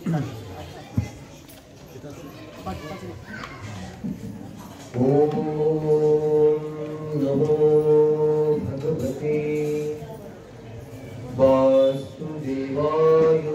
ओम नमो भगवते वासुदेवाय।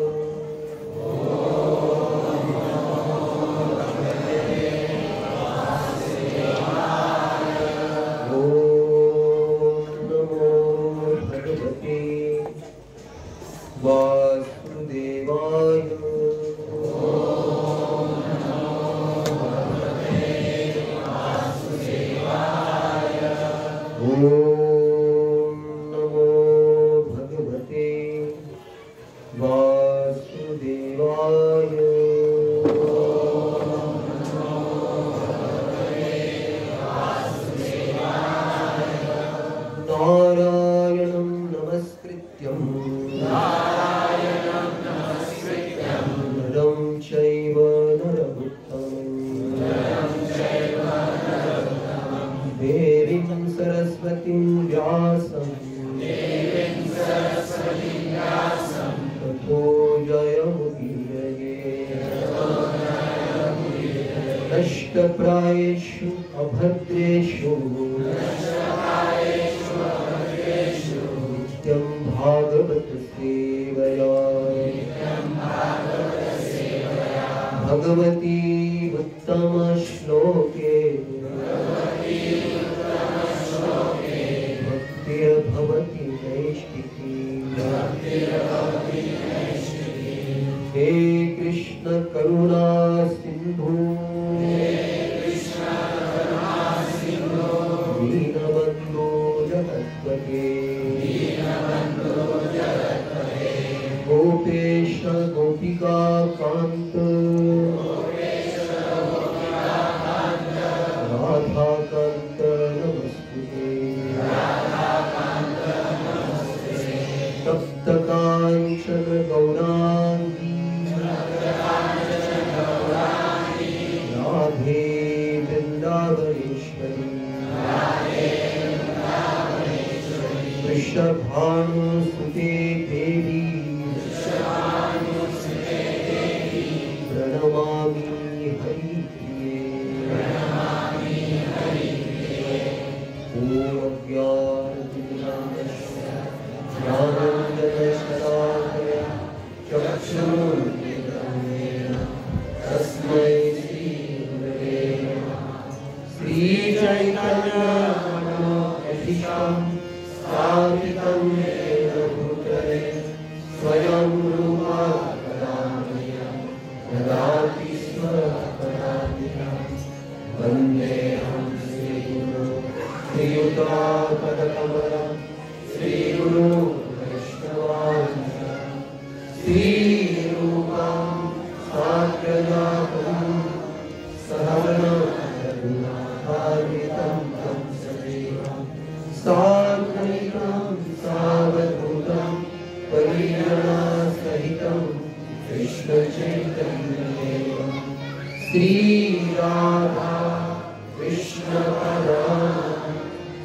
नष्टप्रायेषु अभद्रेषु नित्यं भागवत सेवया भगवती उत्तम श्लोके भक्तिर् भवति नैष्ठिकी। हे कृष्ण करुणा सिंधु दीनबंधो जगत्पते गोपेश गोपिका कांत राधा कांत नमस्ते। तप्त कांचन गौरांगी राधे वृंदावनेश्वरी वृषभानुसुते देवी प्रणमामि हरिप्रिये। ॐ ज्ञानाञ्जनशलाकया चक्षुरुन्मिलितं तस्मै श्रीगुरवे नमः। श्रीचैतन्यमनोभीष्टं स्थापितं येन भूतले स्वयं रूपा ददाति स्वपदान्तिकं वन्देऽहं श्रीगुरो श्रीयुतापदकमलं श्रीगुरो वैष्णवांशं श्रीरूपं साग्रजातं सहगणरघुनाथान्वितं तं सजीवं साद्वैतं सावधूतं परिजनसहितं कृष्ण चैतन्यदेवं श्री राधा कृष्ण पदां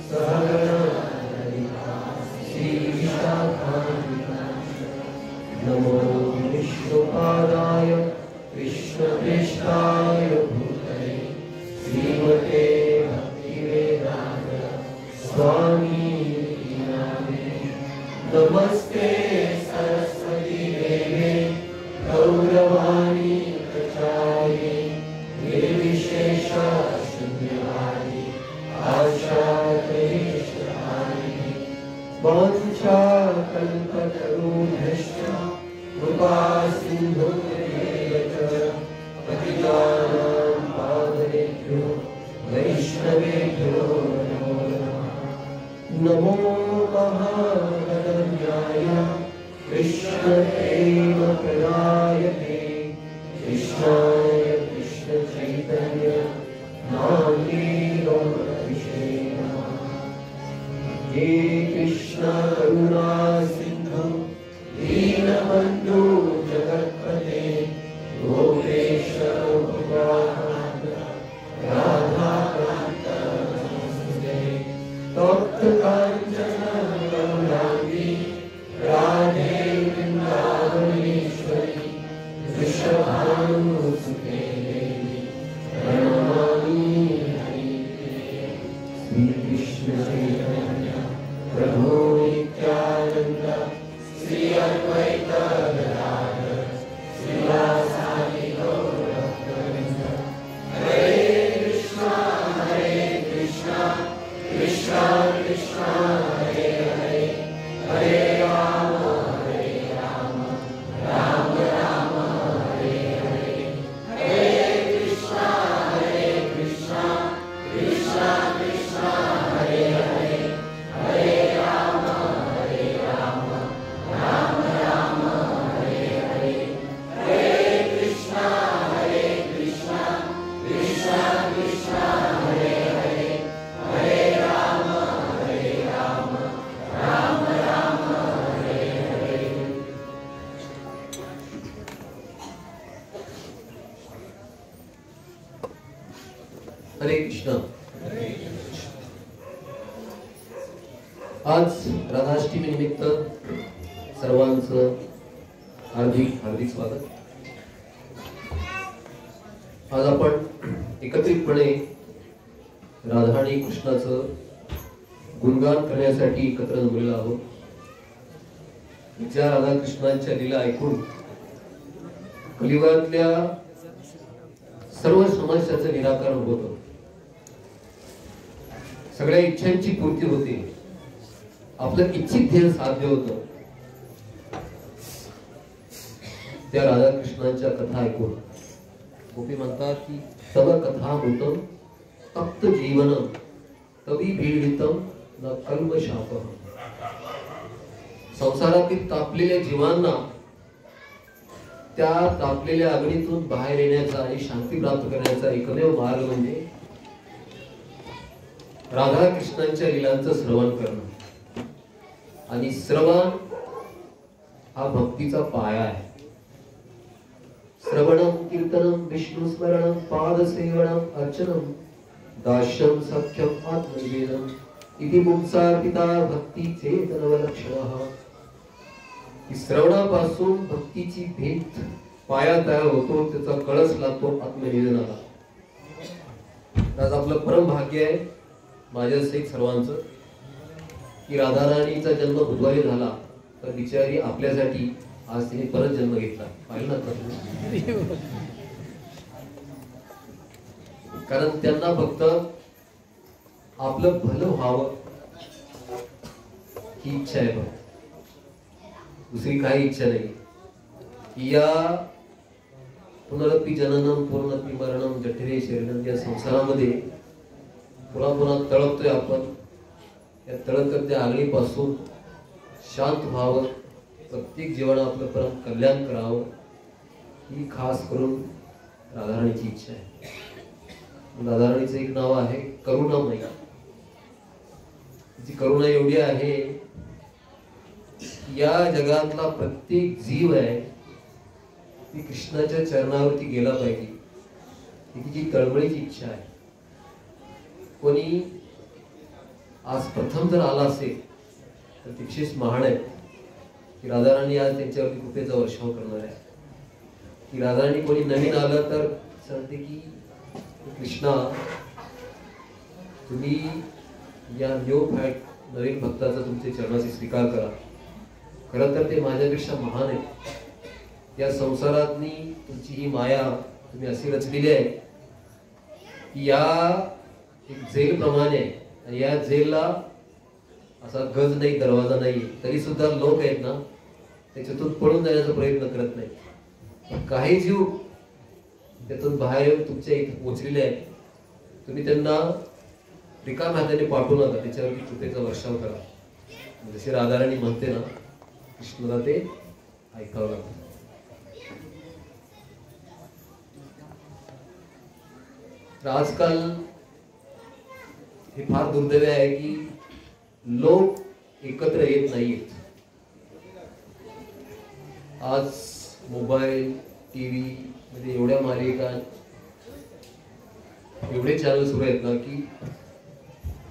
सहगणा ललिता श्री विशाखान्वितांश्च। नमो विष्णुपादाय कृष्णप्रेष्ठाय भूतले श्रीमते भक्तिवेदान्त स्वामिनिति नामिने। नमस्ते सरस्वती देवे गौरवाणी प्रचारिणे निर्विशेषशून्यवादी आशाकलेशहारिणे। वाञ्छाकल्पतरुभ्यश्च कृपासिन्धुभ्येव च पतितानां पावनेभ्यो वैष्णवेभ्यो नमो नमः। नमो महागणज्ञाय कृष्णप्रेमप्रदायते कृष्णाय कृष्णचैतन्य नाम्ने गौरविषे नमः। हे कृष्ण करुणा सिन्धु दीनबन्धो हरे कृष्ण। आज राधाष्टमी निमित्त सर्वांचं हार्दिक हार्दिक स्वागत। आज आपण एकत्रितपणे राधा आणि कृष्णाचं गुणगान करण्यासाठी एकत्र जमलेलो आहोत। ज्या राधा कृष्णांच्या लीला ऐकून कलियुगातल्या सर्व समस्यांचं निराकरण होतं, सगळ्या इच्छांची पूर्ती होते, आपलं इच्छित ध्येय साध्य होतं। त्या राधा कृष्णांच्या कथा ऐकून गोपी म्हणतात की तव कथामृतम तप्त जीवनम तवी भीडितम न कल्मशापः। संसारातील तापलेल्या जीवांना त्या तापलेल्या अग्नीतून बाहेर येण्याचा आणि शांती प्राप्त करण्याचा एकमेव मार्ग म्हणजे राधा कृष्णांच्या लीलांचं श्रवण करणं। आणि श्रवण हा भक्तीचा पाया आहे। श्रवणम कीर्तनम विष्णु स्मरणम पादसेवनम अर्चनम दास्यम सख्यम आत्मनिवेदनम इति मुक्सार्पिता भक्तीचे तनवलक्षणः। श्रवणापासून भक्तीची भिंत पाया तयार होतो, त्याचा कळस लागतो आत्मनिवेदनाला। आज आपलं परम भाग्य आहे माझ्यासहित सर्वांचं की राधाराणीचा जन्म बुधवारी झाला, तर बिचारी आपल्यासाठी आज तिने परत जन्म घेतला। पाहिलं ना, कारण त्यांना फक्त आपलं भलं व्हावं ही इच्छा आहे, बघ दुसरी काही इच्छा नाही। या पुनरपि जननम पूर्णपि मरणम जठरे शरीरम, या संसारामध्ये पुन्हा पुन्हा तळपतोय आपण। या तळपत्या आगीपासून शांत व्हावं, प्रत्येक जीवन आपलं परम कल्याण करावं ही खास करून राधाराणीची इच्छा आहे। राधाराणीचं एक नाव आहे करुणामयी। जी करुणा एवढी आहे, या जगातला प्रत्येक जीव आहे ती कृष्णाच्या चरणावरती गेला पाहिजे, ही तिची तळमळीची इच्छा आहे। कोणी आज प्रथम जर आला असेल तर ती विशेष महान आहे की राधाराणी आज त्यांच्यावरती कृपेचा वर्षाव करणार आहे। की राधाराणी कोणी नवीन आलं तर सांगते की कृष्णा तुम्ही या नवीन भक्ताचा तुमच्या चरणाशी स्वीकार करा। खरं तर ते माझ्यापेक्षा महान आहे। या संसारातनी तुमची ही माया तुम्ही अशी रचलेली आहे की या एक जेल प्रमाणे, आणि या जेलला असा गज नाही, दरवाजा नाही, तरी सुद्धा लोक आहेत ना त्याच्यातून पळून जाण्याचा प्रयत्न करत नाही। काही जीव त्यातून बाहेर येऊन तुमच्या इथे पोहोचलेले आहेत, तुम्ही त्यांना रिकाम्या हाताने पाठवू नका, त्याच्यावरती कृपेचा वर्षाव करा। जशी राधाराणी म्हणते ना, कृष्णाला ते ऐकावं लागतं। आजकाल हे फार दुर्दैव आहे की लोक एकत्र येत नाहीत। आज मोबाईल टीव्ही मध्ये एवढ्या मालिका, एवढे चॅनल सुरू आहेत ना की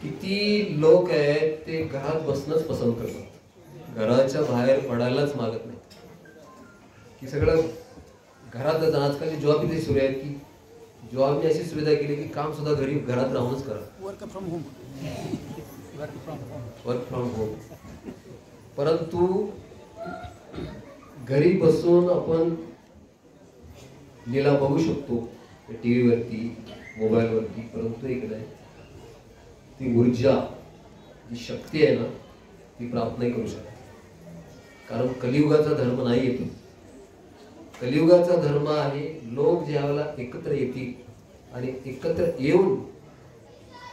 किती लोक आहेत ते घरात बसणंच पसंत करतात, घराच्या बाहेर पडायलाच मागत नाही। की सगळं घरातच। आजकालची जॉब इथे सुरू आहेत की जॉबने अशी सुविधा केली की काम सुद्धा घरात राहूनच करा, वर्क फ्रॉम होम। परंतु घरी बसून आपण लीला बघू शकतो टीव्ही वरती, मोबाईल वरती, परंतु एक नाही, ती ऊर्जा, जी शक्ती आहे ना ती प्राप्त नाही करू शकत। कारण कलियुगाचा धर्म नाही येतो। कलियुगाचा धर्म आहे लोक ज्यावेळेला एकत्र येतील आणि एकत्र येऊन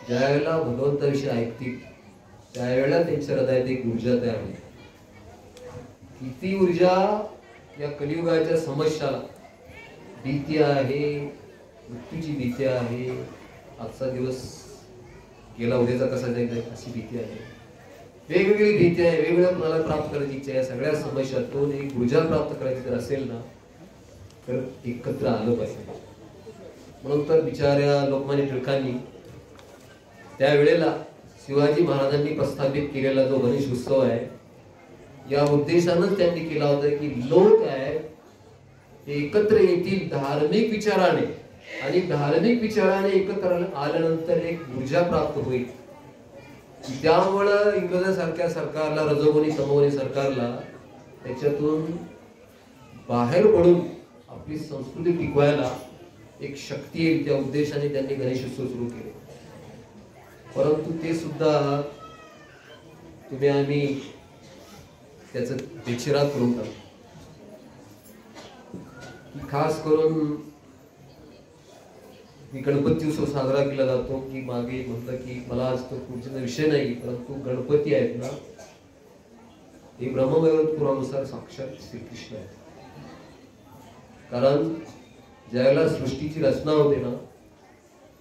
ज्यावेळेला भगवंताविषयी ऐकतील त्यावेळेला त्यांच्या हृदयात एक ऊर्जा तयार होईल। किती ऊर्जा या कलियुगाच्या समस्याला भीती आहे, मृत्यूची भीती आहे, आजचा दिवस गेला उद्याचा कसा जाईल अशी भीती आहे, वेगवेगळी भीती आहे, वेगवेगळ्या फळाला प्राप्त करायची इच्छा आहे। सगळ्या समस्यातून एक ऊर्जा प्राप्त करायची जर असेल ना तर एकत्र आलं पाहिजे। म्हणून तर बिचाऱ्या लोकमान्य टिळकांनी त्यावेळेला शिवाजी महाराजांनी प्रस्थापित केलेला जो गणेश उत्सव आहे, या उद्देशानंच त्यांनी केला होता की लोक आहेत ते एकत्र येतील धार्मिक विचाराने, आणि धार्मिक विचाराने एकत्र आल्यानंतर एक ऊर्जा प्राप्त होईल. त्यामुळं इंग्रजांसारख्या सरकारला, रजोगुणी तमोगुणी सरकारला त्याच्यातून बाहेर पडून आपली संस्कृती टिकवायला एक शक्ती येईल, त्या उद्देशाने त्यांनी गणेशोत्सव सुरू केले. परंतु ते सुद्धा तुम्ही आम्ही त्याचं बेचिराग करून टाकू. खास करून गणपती उत्सव साजरा केला जातो की मागे म्हटलं की मला आज तो पुढचा विषय नाही, परंतु गणपती आहेत ना, हे ब्रह्मवैवर्त पुराणानुसार साक्षात श्रीकृष्ण आहेत. कारण ज्यावेळेला सृष्टीची रचना होते ना,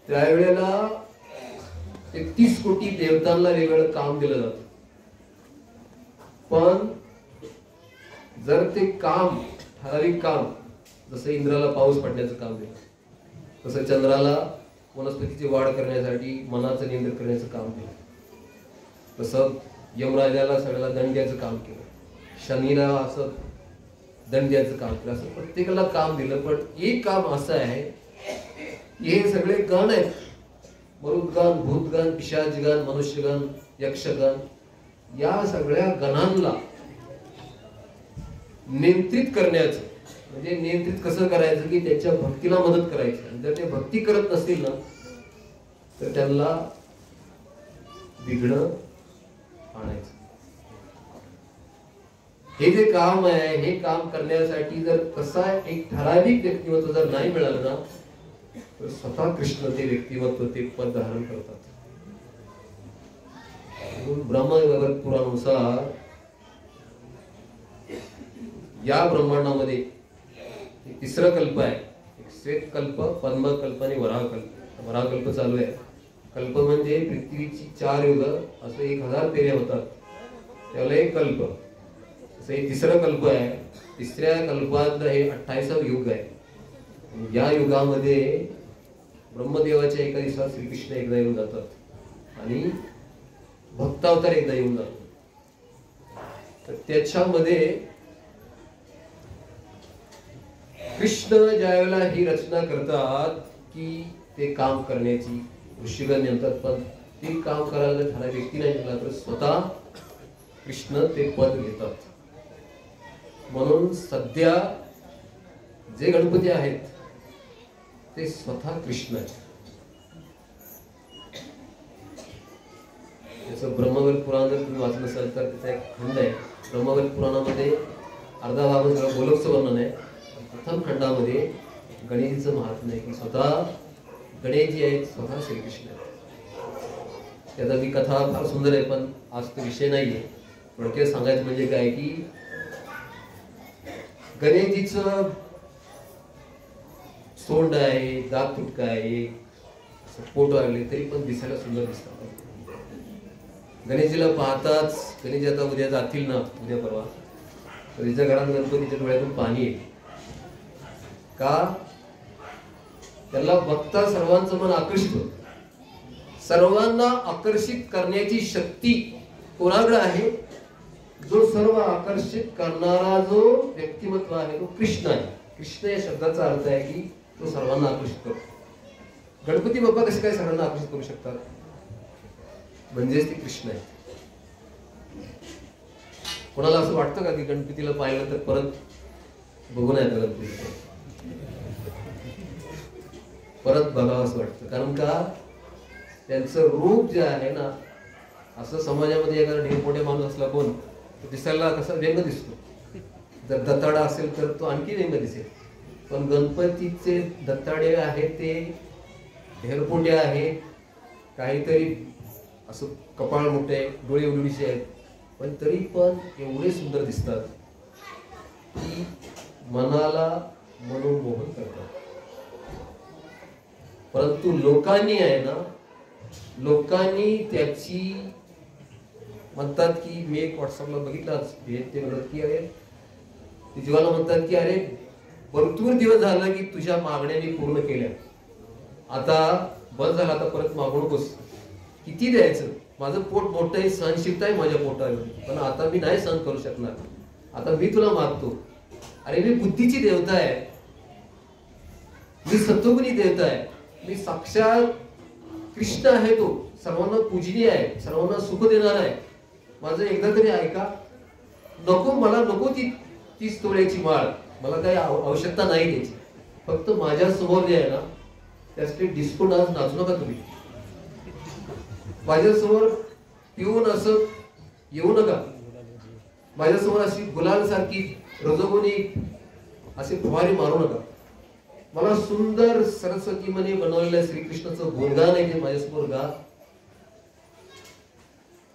त्यावेळेला 31 कोटी देवतांना वेगवेगळं काम दिलं जातं. पण जर ते काम, ठराविक काम, जसं इंद्राला पाऊस पडण्याचं काम दिलं, तसं चंद्राला वनस्पतीची वाढ करण्यासाठी मनाचं नियंत्रण करण्याचं काम दिलं, तसं यमराजाला सगळ्याला दंड्याचं काम केलं, शनीला असं दंड्याचं काम केलं, असं प्रत्येकाला काम दिलं. पण एक काम असं आहे, हे सगळे गण आहेत, मरुद्गण, भूतगण, पिशाचगण, मनुष्यगण, यक्षगण, या सगळ्या गणांना नियंत्रित करण्याचं, म्हणजे नियंत्रित कसं करायचं की त्याच्या भक्तीला मदत करायची. आणि जर ते भक्ती करत नसतील ना, तर त्यांना विघ्न आणायचं. हे जे काम आहे, हे काम करण्यासाठी जर तसा एक ठराविक व्यक्तिमत्व जर नाही मिळालं ना, तर स्वतः कृष्ण ते व्यक्तिमत्व, ते पद धारण करतात. ब्रह्मवैवर्त पुराणानुसार या ब्रह्मांडामध्ये तिसरा कल्प आहे, एक श्वेत कल्प, पद्म कल्प आणि वराह कल्प. वराह कल्प चालू आहे. कल्प म्हणजे पृथ्वीची 4 युग, असं 1000 फेऱ्या होतात, त्याला एक कल्प. असं हे तिसरं कल्प आहे. तिसऱ्या कल्पात हे 28वा युग आहे. या युगामध्ये ब्रह्मदेवाच्या एका दिवसात श्रीकृष्ण एकदा येऊन जातात आणि भक्तावतार एकदा येऊन जातो. तर त्याच्यामध्ये कृष्ण ज्यावेळेला ही रचना करतात की ते काम करण्याची, ऋषीगण म्हणतात, पण ते काम करायला ठराविक व्यक्ती नाही मिळाला तर स्वतः कृष्ण ते पद घेतात. म्हणून सध्या जे गणपती आहेत ते स्वतः कृष्ण आहेत. त्याचं ब्रह्मवैवर्त पुराण जर तुम्ही वाचलं असाल तर त्याचा एक खंड आहे. ब्रह्मवैवर्त पुराणामध्ये अर्धा भाग सगळं गोलोकचं वर्णन आहे. प्रथम खंडामध्ये गणेशजीचं महात्म्य आहे की स्वतः गणेशजी आहेत, स्वतः श्रीकृष्ण आहेत. त्याचा मी कथा फार सुंदर आहे, पण आज तो विषय नाहीये. थोडक्यात सांगायचं म्हणजे काय की गणेशजीचं सोंड आहे, दात तुटका आहे, पोट वाढले तरी पण दिसायला सुंदर दिसतात. गणेशजीला पाहताच, गणेशजी आता उद्या जातील ना, उद्या परवा, तर तिच्या घरात गणपतीच्या डोळ्यातून पाणी येईल. का? त्याला बघता सर्वांचं मन आकर्षित होतं. सर्वांना आकर्षित करण्याची शक्ती कोणाकडे आहे? जो सर्व आकर्षित करणारा जो व्यक्तिमत्व आहे तो कृष्ण आहे. कृष्ण या शब्दाचा अर्थ आहे की तो सर्वांना आकर्षित करतो. गणपती बाप्पा कसे काय सर्वांना आकर्षित करू शकतात? म्हणजेच ते कृष्ण आहे. कोणाला असं वाटतं का की गणपतीला पाहिलं तर परत बघून आहे गणपती, परत बघावं असं वाटतं? कारण का त्यांचं रूप जे आहे ना, असं समाजामध्ये एखादा ढेरपोटे माणूस असला कोण तो दिसायला कसा व्यंग दिसतो. जर दत्ताडा असेल तर तो आणखी व्यंग दिसेल. पण गणपतीचे दत्ताडे आहेत ते ढेरपोटे आहेत, काहीतरी असं कपाळ मोठे, डोळे उडीचे आहेत, पण तरी पण एवढे सुंदर दिसतात की मनाला मनोमोहन करतात. परंतु लोकांनी आहे ना, लोकांनी त्याची म्हणतात की मी एक व्हॉट्सअपला बघितलाच, ते म्हणतात की अरे जीवाला म्हणतात की अरे भरपूर दिवस झाला की तुझ्या मागण्या मी पूर्ण केल्या, आता बस झाला, आता परत मागू नकोस. किती द्यायचं? माझं पोट मोठं आहे, सहनशीलता आहे माझ्या पोटावर, पण आता मी नाही सहन करू शकणार. आता मी तुला मागतो. अरे मी बुद्धीची देवता आहे, मी सत्वगुणी देवता आहे, मी साक्षात कृष्ण आहे, तो सर्वांना पूजनीय आहे, सर्वांना सुख देणार आहे. माझं एकदा तरी ऐका. नको, मला नको ती 30 तोळ्याची माळ, मला काही आवश्यकता नाही त्याची. फक्त माझ्या समोर जे आहे ना, त्यासाठी डिस्को डान्स नाचू नका तुम्ही. माझ्यासमोर पिऊन असं येऊ नका. माझ्यासमोर अशी गुलाल सारखी रजोगुणी असे फवारे मारू नका. मला सुंदर सरस्वती मने बनवलेल्या श्रीकृष्णाचं गुणगान आहे, ते माझ्यासमोर गा.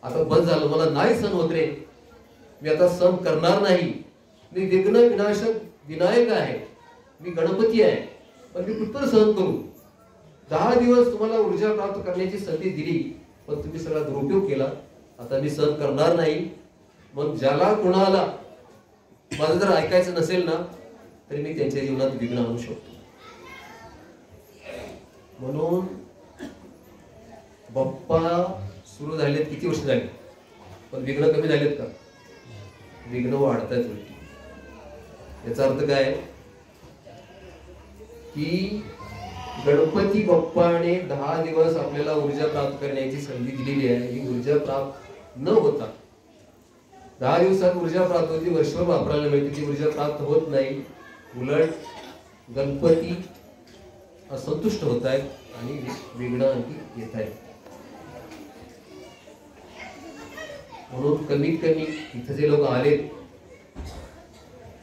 आता बस झालं, मला नाही सहन होत रे, मी आता सहन करणार नाही. मी विघ्न विनाशक विनायक आहे, मी गणपती आहे, पण मी कुठपर सहन करू. 10 दिवस तुम्हाला ऊर्जा प्राप्त करण्याची संधी दिली, पण तुम्ही सगळा दुरुपयोग केला. आता मी सहन करणार नाही. मग ज्याला कुणाला माझं जर ऐकायचं नसेल ना, तरी मी त्यांच्या जीवनात विघ्न आणू शकतो. म्हणून बाप्पा सुरू झालेत, किती वर्ष झाली, पण विघ्न कमी झालेत का? विघ्न वाढतायत उलटी. याचा अर्थ काय की गणपती बाप्पाने 10 दिवस आपल्याला ऊर्जा प्राप्त करण्याची संधी दिलेली आहे. ही ऊर्जा प्राप्त न होता 10 दिवसात ऊर्जा प्राप्त होती, वर्षभर वापरायला मिळते, ती ऊर्जा प्राप्त होत नाही. उलट गणपती असंतुष्ट होत आहेत आणि विघ्न आणखी येत आहेत. म्हणून कमीत कमी इथे जे लोक आलेत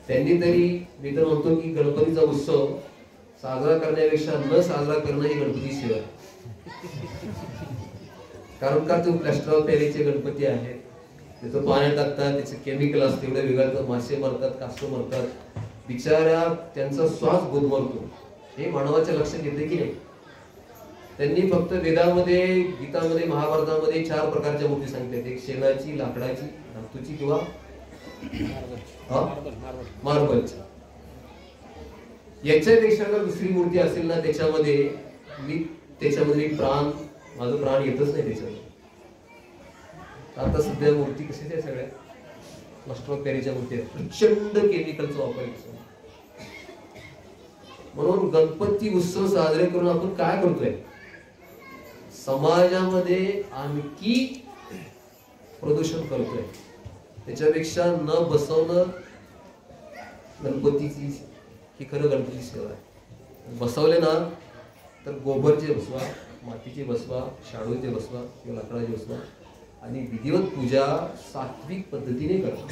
त्यांनी तरी, मी तर म्हणतो की गणपतीचा उत्सव साजरा करण्यापेक्षा न साजरा करणं ही गणपती सेवा आहे. कारण का तो प्लॅस्टर ऑफ पॅरिसचे गणपती आहेत, त्याचं पाण्यात टाकतात, त्याचे केमिकल असते, एवढे वेगळं, मासे मरतात, कासव मरतात, बिचाऱ्या त्यांचा श्वास गुदमरतो. हे मानवाच्या लक्षात येते की नाही? त्यांनी फक्त वेदामध्ये, गीतामध्ये, महाभारतामध्ये 4 प्रकारच्या मूर्ती सांगितल्या. एक शेणाची, लाकडाची, धातूची किंवा मार्बलची. याच्यापेक्षा जर दुसरी मूर्ती असेल ना, त्याच्यामध्ये प्राण, माझं प्राण येतच नाही त्याच्यामध्ये. आता सध्या मूर्ती कशी त्या सगळ्या प्लास्टर ऑफ पॅरिसच्या मूर्ती आहेत, प्रचंड केमिकलचा वापर आहे. म्हणून गणपती उत्सव साजरे करून आपण काय करतोय? समाजामध्ये आणखी प्रदूषण करतोय. त्याच्यापेक्षा न बसवणं गणपतीची, ही खरं गणपती सेवा आहे. बसवले ना तर गोबरचे बसवा, मातीचे बसवा, शाडूचे बसवा किंवा लाकडाचे बसवा आणि विधिवत पूजा सात्विक पद्धतीने करा,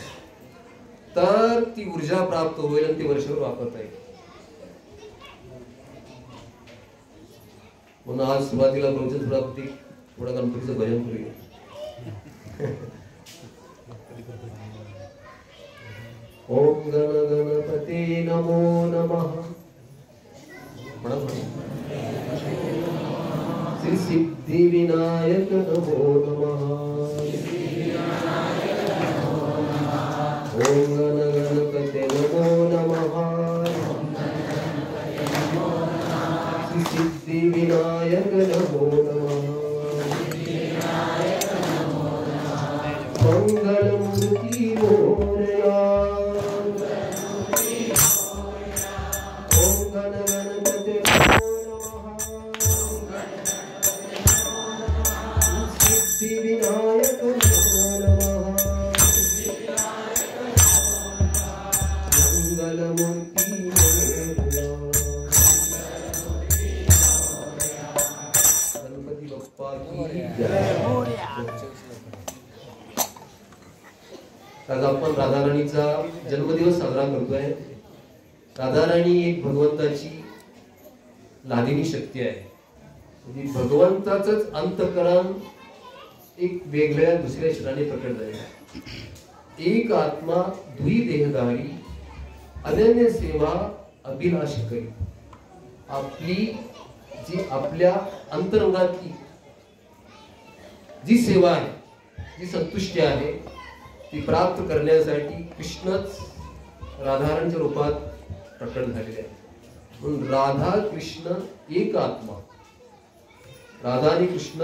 तर ती ऊर्जा प्राप्त होईल आणि ती वर्षभर वापरता येईल. म्हणून आज सुरुवातीला प्रवचन थोडं गणपतीचं भजन करूया. ओम गण गणपते नमो नमः. श्री सिद्धी विनायक नमो नमः. ओम गण गणपते नमो नमः. श्री सिद्धी विनायक नमो नमः. मंगल मूर्ति मोरया. ओम गण गणपते नमो नमः. सिद्धि विनायक नमो नमः. मंगल मूर्ति मोरया. गणपती बाप्पा की जय. आज आपण राधाराणीचा जन्मदिवस साजरा करतोय. राधाराणी एक भगवंताची लादिनी शक्ती आहे. म्हणजे भगवंताचंच अंतःकरण एक वेगळ्या दुसऱ्या शरीराने प्रकट झाले. एक आत्मा दुई देहधारी, अनन्य सेवा अभिलाष करी. आपली जी आपल्या अंतरंगातली जी सेवा आहे, जी संतुष्टी आहे, ती प्राप्त करण्यासाठी कृष्णच राधाराणीच्या रूपात प्रकट झालेले आहे. म्हणून राधा कृष्ण एक आत्मा, राधा आणि कृष्ण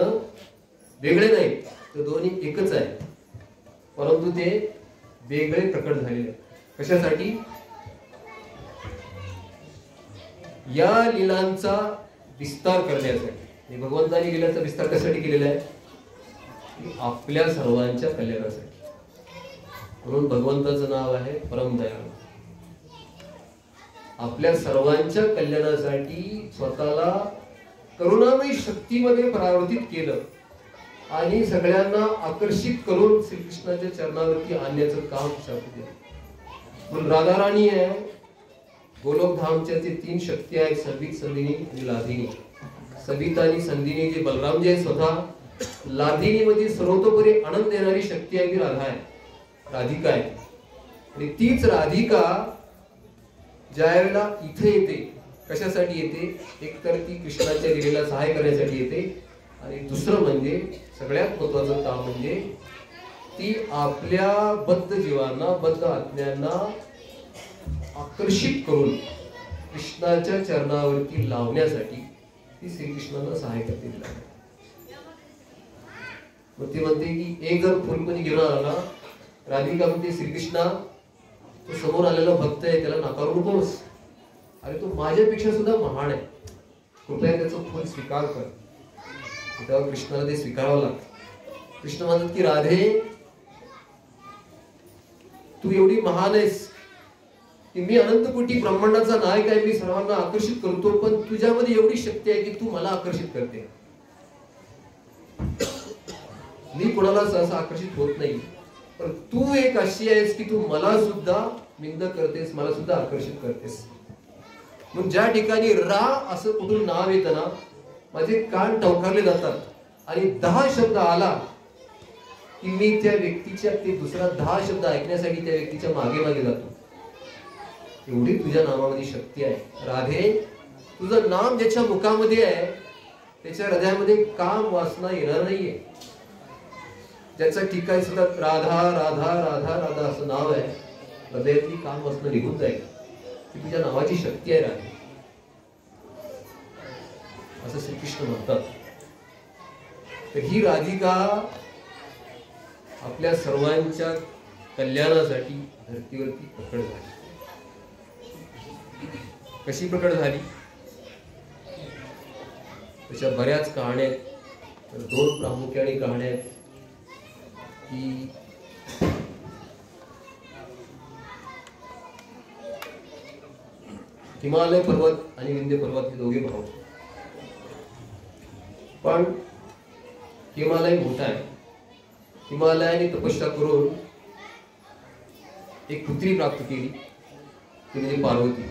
वेगळे नाहीत, तर दोन्ही एकच आहे, परंतु ते वेगळे प्रकट झालेले. कशासाठी? या लीलांचा विस्तार करण्यासाठी. भगवंतानी लीलांचा विस्तार कशासाठी केलेला आहे? आपल्या सर्वांच्या कल्याणासाठी. म्हणून भगवंताचं नाव आहे परमदयाळू. आपल्या सर्वांच्या कल्याणासाठी स्वतःला करुणामयी शक्तीमध्ये परावर्तित केलं आणि सगळ्यांना आकर्षित करून श्रीकृष्णाच्या चरणावरती आणण्याचं काम केलं. म्हणून राधाराणी आहे, गोलोकधामच्या जे 3 शक्ती आहेत, सवित, संधिनी आणि लाधिनी. सविता आणि संधिनी जे बलराम जे स्वतः, लाधिनी मध्ये सर्वतोपरी आनंद देणारी शक्ती आहे ती राधा आहे, राधिका आहे. आणि तीच राधिका ज्या वेळेला इथे येते, कशासाठी येते? एक तर ती कृष्णाच्या लीलेला सहाय्य करण्यासाठी येते, आणि दुसरं म्हणजे सगळ्यात महत्वाचं काम म्हणजे ती आपल्या बद्ध जीवांना, बद्ध आत्म्यांना आकर्षित करून कृष्णाच्या चरणावरती लावण्यासाठी ती श्रीकृष्णाला सहाय्य करते. मग ती म्हणते की एक जर फुल कोणी घेऊन आला, राधिका म्हणते श्रीकृष्णा, तो समोर आलेला भक्त आहे, त्याला नाकारू नकोस, अरे तो माझ्यापेक्षा सुद्धा महान आहे, कृपया त्याचं फुल स्वीकार कर. तेव्हा कृष्णाला ते स्वीकारावं लागतं. कृष्ण म्हणतात की राधे, तू एवढी महान आहेस की मी अनंत कोटी ब्रह्मांडाचा नायक आहे, मी सर्वांना आकर्षित करतो, पण तुझ्यामध्ये एवढी शक्ती आहे की तू मला आकर्षित करते. मी कोणाला सहसा आकर्षित होत नाही, पण तू एक अशी आहेस की तू मला सुद्धा मिंद करतेस, मला सुद्धा आकर्षित करतेस. मग ज्या ठिकाणी रा असं कुठून नाव येतं ना, माझे कान टवकारले जातात आणि 10 शब्द आला की मी त्या व्यक्तीच्या ते दुसरा 10 शब्द ऐकण्यासाठी त्या व्यक्तीच्या मागे मागे जातो. एवढी तुझ्या नावामध्ये शक्ती आहे. राधे, तुझं नाम ज्याच्या मुखामध्ये आहे त्याच्या हृदयामध्ये काम वासना येणार नाहीये. ज्याचं ठिकाण सतत राधा राधा राधा राधा असं नाव आहे, हृदयातली काम वासना निघून जाईल. ती तुझ्या नावाची शक्ती आहे राधे, असं श्रीकृष्ण म्हणतात. तर ही राधिका आपल्या सर्वांच्या कल्याणासाठी धर्तीवरती प्रकट झाली. कशी प्रकट झाली? त्याच्या बऱ्याच कहाण्या आहेत, तर 2 प्रामुख्याने कहाण्या आहेत की हिमालय पर्वत आणि विंध्य पर्वत हे दोघे भाऊ. पण हिमालय मोठा आहे. हिमालयाने तपस्या करून एक पुत्री प्राप्त केली, ती म्हणजे पार्वती.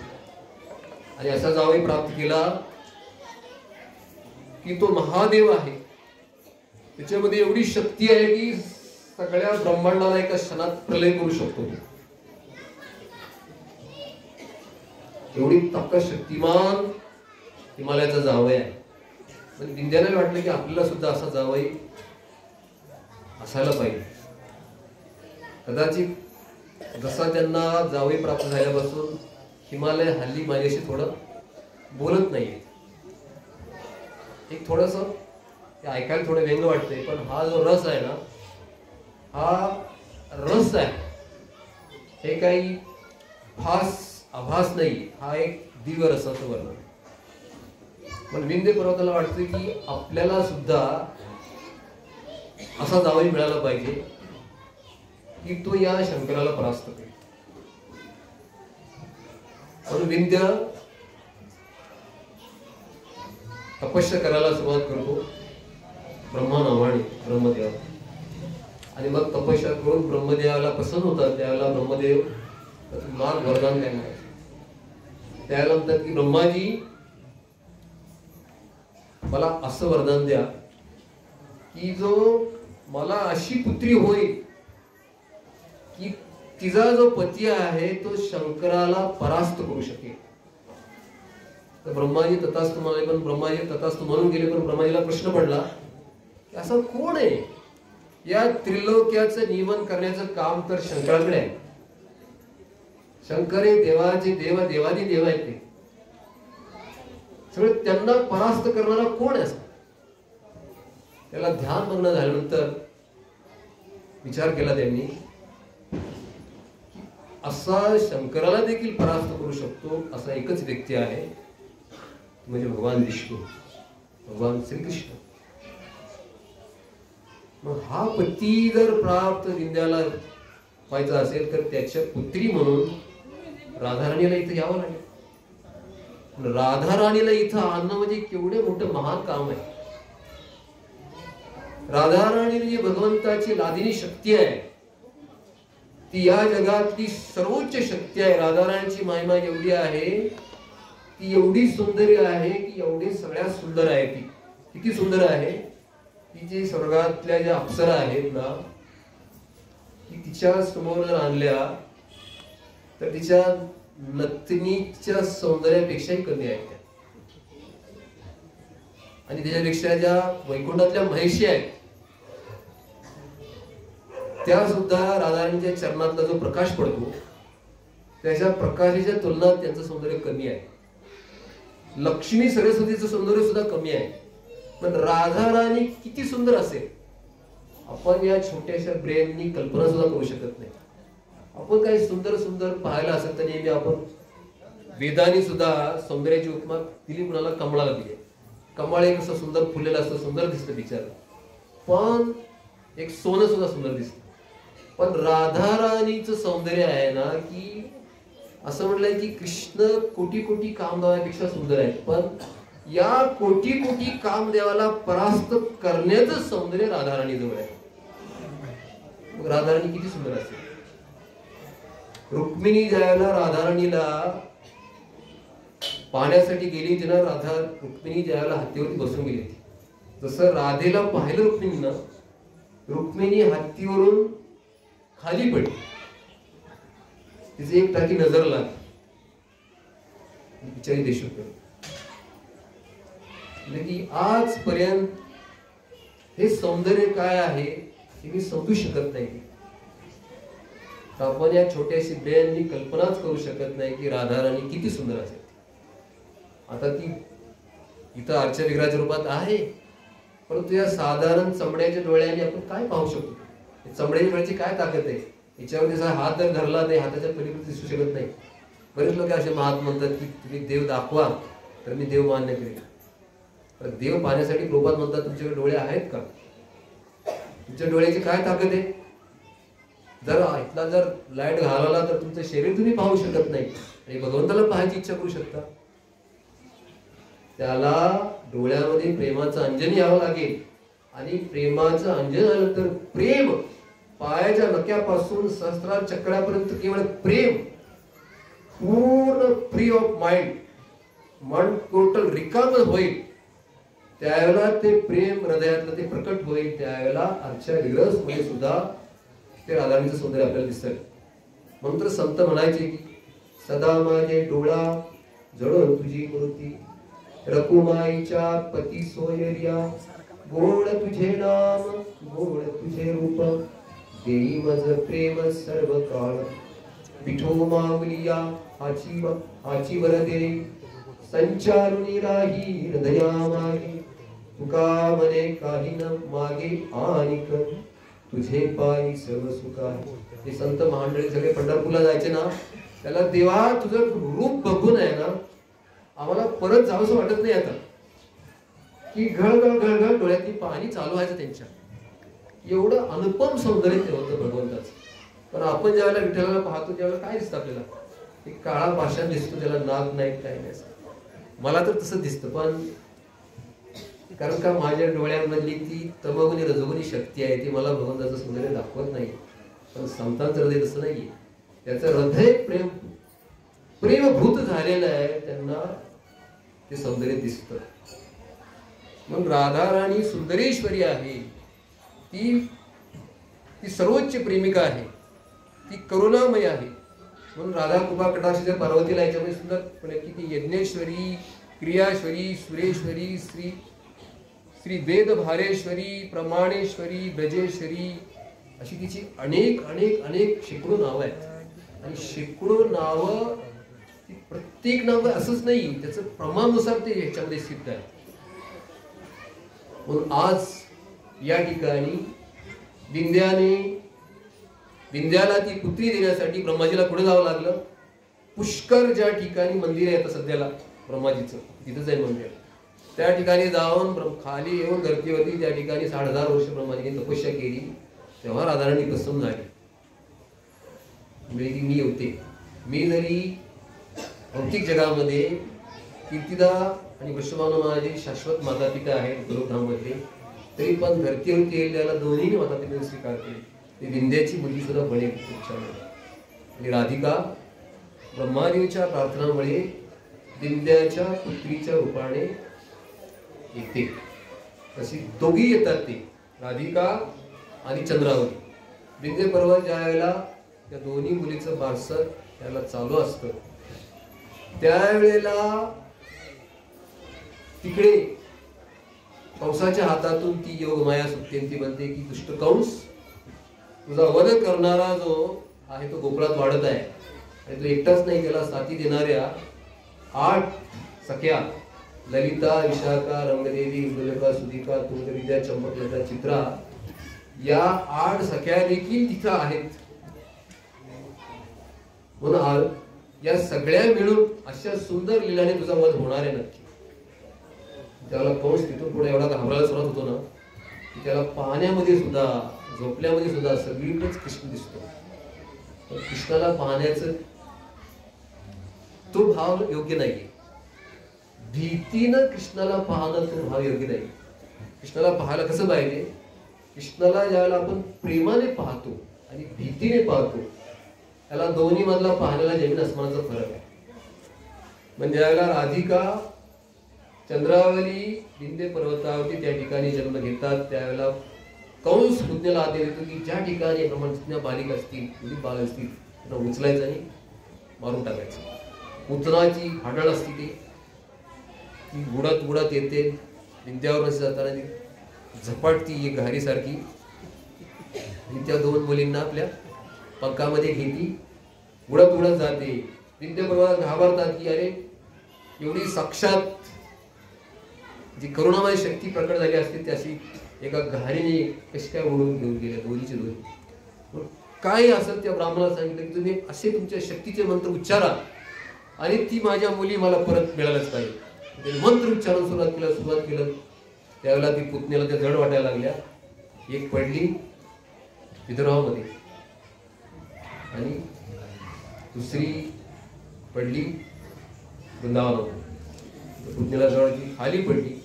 आणि असा जावई प्राप्त केला की तो महादेव आहे, त्याच्यामध्ये एवढी शक्ती आहे की सगळ्या ब्रह्मांडाला एका क्षणात प्रलय करू शकतो. एवढी ताकद शक्तिमान हिमालयाचा जावई आहे. पण विंध्याला वाटलं की आपल्याला सुद्धा असा जावई असायला पाहिजे. कदाचित जसा त्यांना जावई प्राप्त झाल्यापासून हिमालय हल्ली माझ्याशी थोडं बोलत नाहीये. एक थोडस ऐकायला थोडं व्यंग वाटतंय, पण हा जो रस आहे ना, हा रस आहे, हे काही आभास नाही, हा एक दिव्य रसाचं वर्णन. पण विंध्य पर्वताला वाटतं की आपल्याला सुद्धा असा जावई मिळाला पाहिजे की तो या शंकराला परास्त करेल. म्हणून विंध्य तपस्या करायला सुरुवात करतो ब्रह्मा नावाने, ब्रह्मदेव. आणि मग तपस्या करून ब्रह्मदेवाला प्रसन्न होतात. त्यावेळेला ब्रह्मदेव माग वरदान काय मागायचं, त्याला म्हणतात की ब्रह्माजी, मला असं वरदान द्या की जो मला अशी पुत्री होईल की तिचा जो पती आहे तो शंकराला परास्त करू शकेल. तर ब्रह्माजी तथास्तु म्हणाले. पण ब्रह्माजी तथास्तु म्हणून गेले. पण ब्रह्माजीला प्रश्न पडला की असं कोण आहे, या त्रिलोक्याचं नियमन करण्याचं काम तर शंकराकडे आहे. शंकर हे देवाचे देव, देवादी देव आहेत, ते सगळे त्यांना परास्त करणारा कोण आहे? त्याला ध्यान मग्न झाल्यानंतर विचार केला त्यांनी, असा शंकराला देखील परास्त करू शकतो असा एकच व्यक्ती आहे, म्हणजे भगवान विष्णू, भगवान श्रीकृष्ण. मग हा पती जर प्राप्त विंध्याला व्हायचा असेल तर त्याच्या पुत्री म्हणून राधाराणीला इथं यावं लागेल. राधाराणीला इथं आणणं म्हणजे केवढे मोठं महान काम आहे. राधाराणी जी भगवंताची लादिनी शक्ती आहे, ती या जगातली सर्वोच्च शक्ती आहे. राधाराणीची महिमा एवढी आहे, ती एवढी सुंदर आहे की एवढी सगळ्यात सुंदर आहे. ती किती सुंदर आहे की जे स्वर्गातल्या ज्या अप्सरा आहेत ना, ती तिच्या समोर जर आणल्या तर तिच्या नतनीच्या सौंदर्यापेक्षाही कमी आहेत त्या. आणि त्याच्यापेक्षा ज्या वैकुंठातल्या महिषी आहेत त्या सुद्धा राधाराणीच्या चरणातला जो प्रकाश पडतो त्याच्या प्रकाशाच्या तुलनात त्यांचं सौंदर्य कमी आहे. लक्ष्मी सरस्वतीचं सौंदर्य सुद्धा कमी आहे. पण राधाराणी किती सुंदर असेल आपण या छोट्याशा ब्रेननी कल्पना सुद्धा करू शकत नाही. आपण काही सुंदर सुंदर पाहायला असेल तर नेहमी आपण वेदांनी सुद्धा सौंदर्याची उपमा दिली, कुणाला कमळाला दिली. कमळ एक असं सुंदर फुललेलं असतं, सुंदर दिसतं बिचारं, पण एक सोनं सुद्धा सुंदर दिसतं. पण राधाराणीचं सौंदर्य आहे ना की असं म्हटलंय की कृष्ण कोटी कोटी कामदेवापेक्षा सुंदर आहे, पण या कोटी कोटी कामदेवाला परास्त करण्याचं सौंदर्य राधाराणी जवळ आहे. मग राधाराणी किती सुंदर असेल. रुक्मिणी ज्यावेळेला राधाराणीला पाहण्यासाठी गेली होती ना, रुक्मिणी ज्यावेळेला हत्तीवरती बसून गेली होती, जसं राधेला पाहिलं रुक्मिणीनं, रुक्मिणी हत्तीवरून खाली पडली, तिचे एक टाकी नजर लागली, बिचारी देशोक. की आजपर्यंत हे सौंदर्य काय आहे हे मी समजू शकत नाही. आपण या छोट्याशी ब्रेननी कल्पनाच करू शकत नाही की राधाराणी किती सुंदर असेल. आता ती इथं अर्चा विग्रहाच्या रूपात आहे, परंतु या साधारण चमड्याच्या डोळ्याने आपण काय पाहू शकतो. चमड्याच्या डोळ्याची काय ताकद आहे. याच्यावर जसा हात जर धरला नाही, हाताच्या पलीकडे दिसू शकत नाही. बरेच लोक असे महात म्हणतात की तुम्ही देव दाखवा तर मी देव मान्य करेन. तर देव पाहण्यासाठी प्रभुपाद म्हणतात तुमच्याकडे डोळे आहेत का, तुमच्या डोळ्याची काय ताकद आहे. जर इथला जर लाईट घालवला तर तुमचं शरीर तुम्ही पाहू शकत नाही आणि भगवंताला पाहायची इच्छा करू शकता. त्याला डोळ्यामध्ये प्रेमाचं अंजन यावं लागेल आणि प्रेमाचं अंजन आलं तर प्रेम पायाच्या नक्यापासून सहस्रार चक्रापर्यंत केवळ प्रेम, पूर्ण फ्री ऑफ माइंड, मन टोटल रिकाम होईल. त्यावेळेला ते प्रेम हृदयातलं ते प्रकट होईल. त्यावेळेला अर्चा विग्रह मध्ये सुद्धा ते राधाराणीचं सौंदर्य आपल्याला दिसतं. म्हणून तर संत म्हणायचे की सदा माझे डोळा जळून तुझी मूर्ती, रकुमाईच्या पती सोयर्या, गोड तुझे नाम गोड तुझे रूप, देई मज प्रेम सर्व काळ, पिठो माऊलिया हाची वरदे, संचारुनी राही हृदया मागे, तुका मने काही न मागे आनिक, तुझे पायी सर्व सुख आहे. हे संत महामंडळी सगळे पंढरपूरला जायचे ना, त्याला देवा तुझं रूप बघून आहे ना आम्हाला परत जावंसं वाटत नाही. आता की घळघळ घळघळ डोळ्यातली पाणी चालू व्हायचं त्यांच्या. एवढं अनुपम सौंदर्य ते होतं भगवंताचं. पण आपण ज्यावेळेला विठ्ठलाला पाहतो त्यावेळेला काय दिसतं आपल्याला, एक काळा पाषाण दिसतो, त्याला नाक नाही काय नाही. मला तर तसं दिसतं. पण कारण का माझ्या डोळ्यांमधली ती तमगुणी रजोगुणी शक्ती आहे, ती मला भगवंताचं सौंदर्य दाखवत नाही. पण संतांचं हृदय तसं नाहीये. त्याचं हृदय प्रेमभूत झालेलं आहे, त्यांना ते सौंदर्य दिसतं. मग राधाराणी सुंदरेश्वरी आहे, ती सर्वोच्च प्रेमिका आहे, ती करुणामय आहे. म्हणून राधा कृपा कटाक्षाच्या पार्वतीला याच्यामध्ये सुंदर की ती यज्ञेश्वरी, क्रियाश्वरी, सुरेश्वरी, श्री वेद भारेश्वरी, प्रमाणेश्वरी, ब्रजेश्वरी अशी तिची अनेक अनेक अनेक शेकडो नावं आहेत. आणि शेकडो नावं, प्रत्येक नाव असंच नाही, त्याचं प्रमाणानुसार ते ह्याच्यामध्ये सिद्ध आहे. म्हणून आज या ठिकाणी विंध्याला ती पुत्री देण्यासाठी ब्रह्माजीला पुढे जावं लागलं. पुष्कर ज्या ठिकाणी मंदिर आहे आता सध्याला ब्रह्माजीचं, तिथंच आहे मंदिर, त्या ठिकाणी जाऊन खाली येऊन धरतीवरती त्या ठिकाणी 6000 वर्ष ब्रह्माजीने तपस्या केली. तेव्हा राधाराणी प्रसन्न झाली. म्हणजे मी होते, मी जरी भौतिक जगामध्ये कीर्तिदा आणि वृषभानु महाराज शाश्वत मातापिता आहेत गुरुधाममध्ये, तरी पण धरतीवरती येईल त्याला दोन्ही मातापिता स्वीकार केले. ती विंध्याची मुलगी सुद्धा बनेल आणि राधिका ब्रह्मादेवीच्या प्रार्थनामुळे विंध्याच्या पुत्रीच्या रूपाने येते. तशी दोघी येतात, ते राधिका आणि चंद्रावली. विंध्य पर्वत ज्या वेळेला त्या दोन्ही मुलीचं बारसं त्याला चालू असतं, त्यावेळेला तिकडे कंसाच्या हातातून ती योगमाया सुटते. ती म्हणते की दुष्ट कंस, तुझा वध करणारा जो आहे तो गोकुळात वाढत आहे आणि तो एकटाच नाही, त्याला साथी देणाऱ्या 8 सख्या ललिता, विशाखा, रंगदेवी, इंदुलेखा, सुधिका, तुंगविद्या, चंपकलता, चित्रा या 8 सख्या देखील तिथं आहेत. म्हणून या सगळ्या मिळून अशा सुंदर लीलाने तुझा वध होणार आहे नक्की. त्याला कंस तिथून पुढे एवढा घाबरायला सुरुवात होतो ना की त्याला पाहण्यामध्ये सुद्धा, झोपल्यामध्ये सुद्धा सगळीकडेच कृष्ण दिसतो. कृष्णाला पाहण्याचं तो भाव योग्य नाहीये. भीतीनं कृष्णाला पाहणं तो भाव योग्य नाही. कृष्णाला पाहायला कसं पाहिजे? कृष्णाला ज्यावेळेला आपण प्रेमाने पाहतो आणि भीतीने पाहतो, त्याला दोन्ही मधला पाहण्याला जमीन आसमानाचा फरक आहे. म्हणजे ज्यावेळेला राधिका चंद्रावली विंध्य पर्वतावरती त्या ठिकाणी जन्म घेतात, त्यावेळेला कंस बुद्धीला आदेश देतो की ज्या ठिकाणी ब्रह्मज्ञ बालिका असतील, मुली बाळ असतील, त्यांना उचलायचं आणि मारून टाकायचं. पुतनाची हाडळ असती ती बुडत येते विंध्यावर जाताना, ती झपाटती एक घारीसारखी आणि त्या 2 मुलींना आपल्या पंखामध्ये घेती, उडत जाते. विंध्य पर्वत घाबरतात की अरे एवढी साक्षात जी करुणामय शक्ती प्रकट झाली असते त्याशी एका घारीने कशी काय उडून घेऊन गेल्या दोन्हीचे दोन्ही. काय असं त्या ब्राह्मणाला सांगितलं की तुम्ही असे तुमच्या शक्तीचे मंत्र उच्चारा आणि ती माझ्या मुली मला परत मिळालंच पाहिजे. त्यांनी मंत्र उच्चारण सुरुवात केलं. त्यावेळेला ती पुतणीला त्या जड वाटायला लागल्या. एक पडली विदर्भामध्ये आणि दुसरी पडली वृंदावनामध्ये. पुतणीला जवळ ती खाली पडली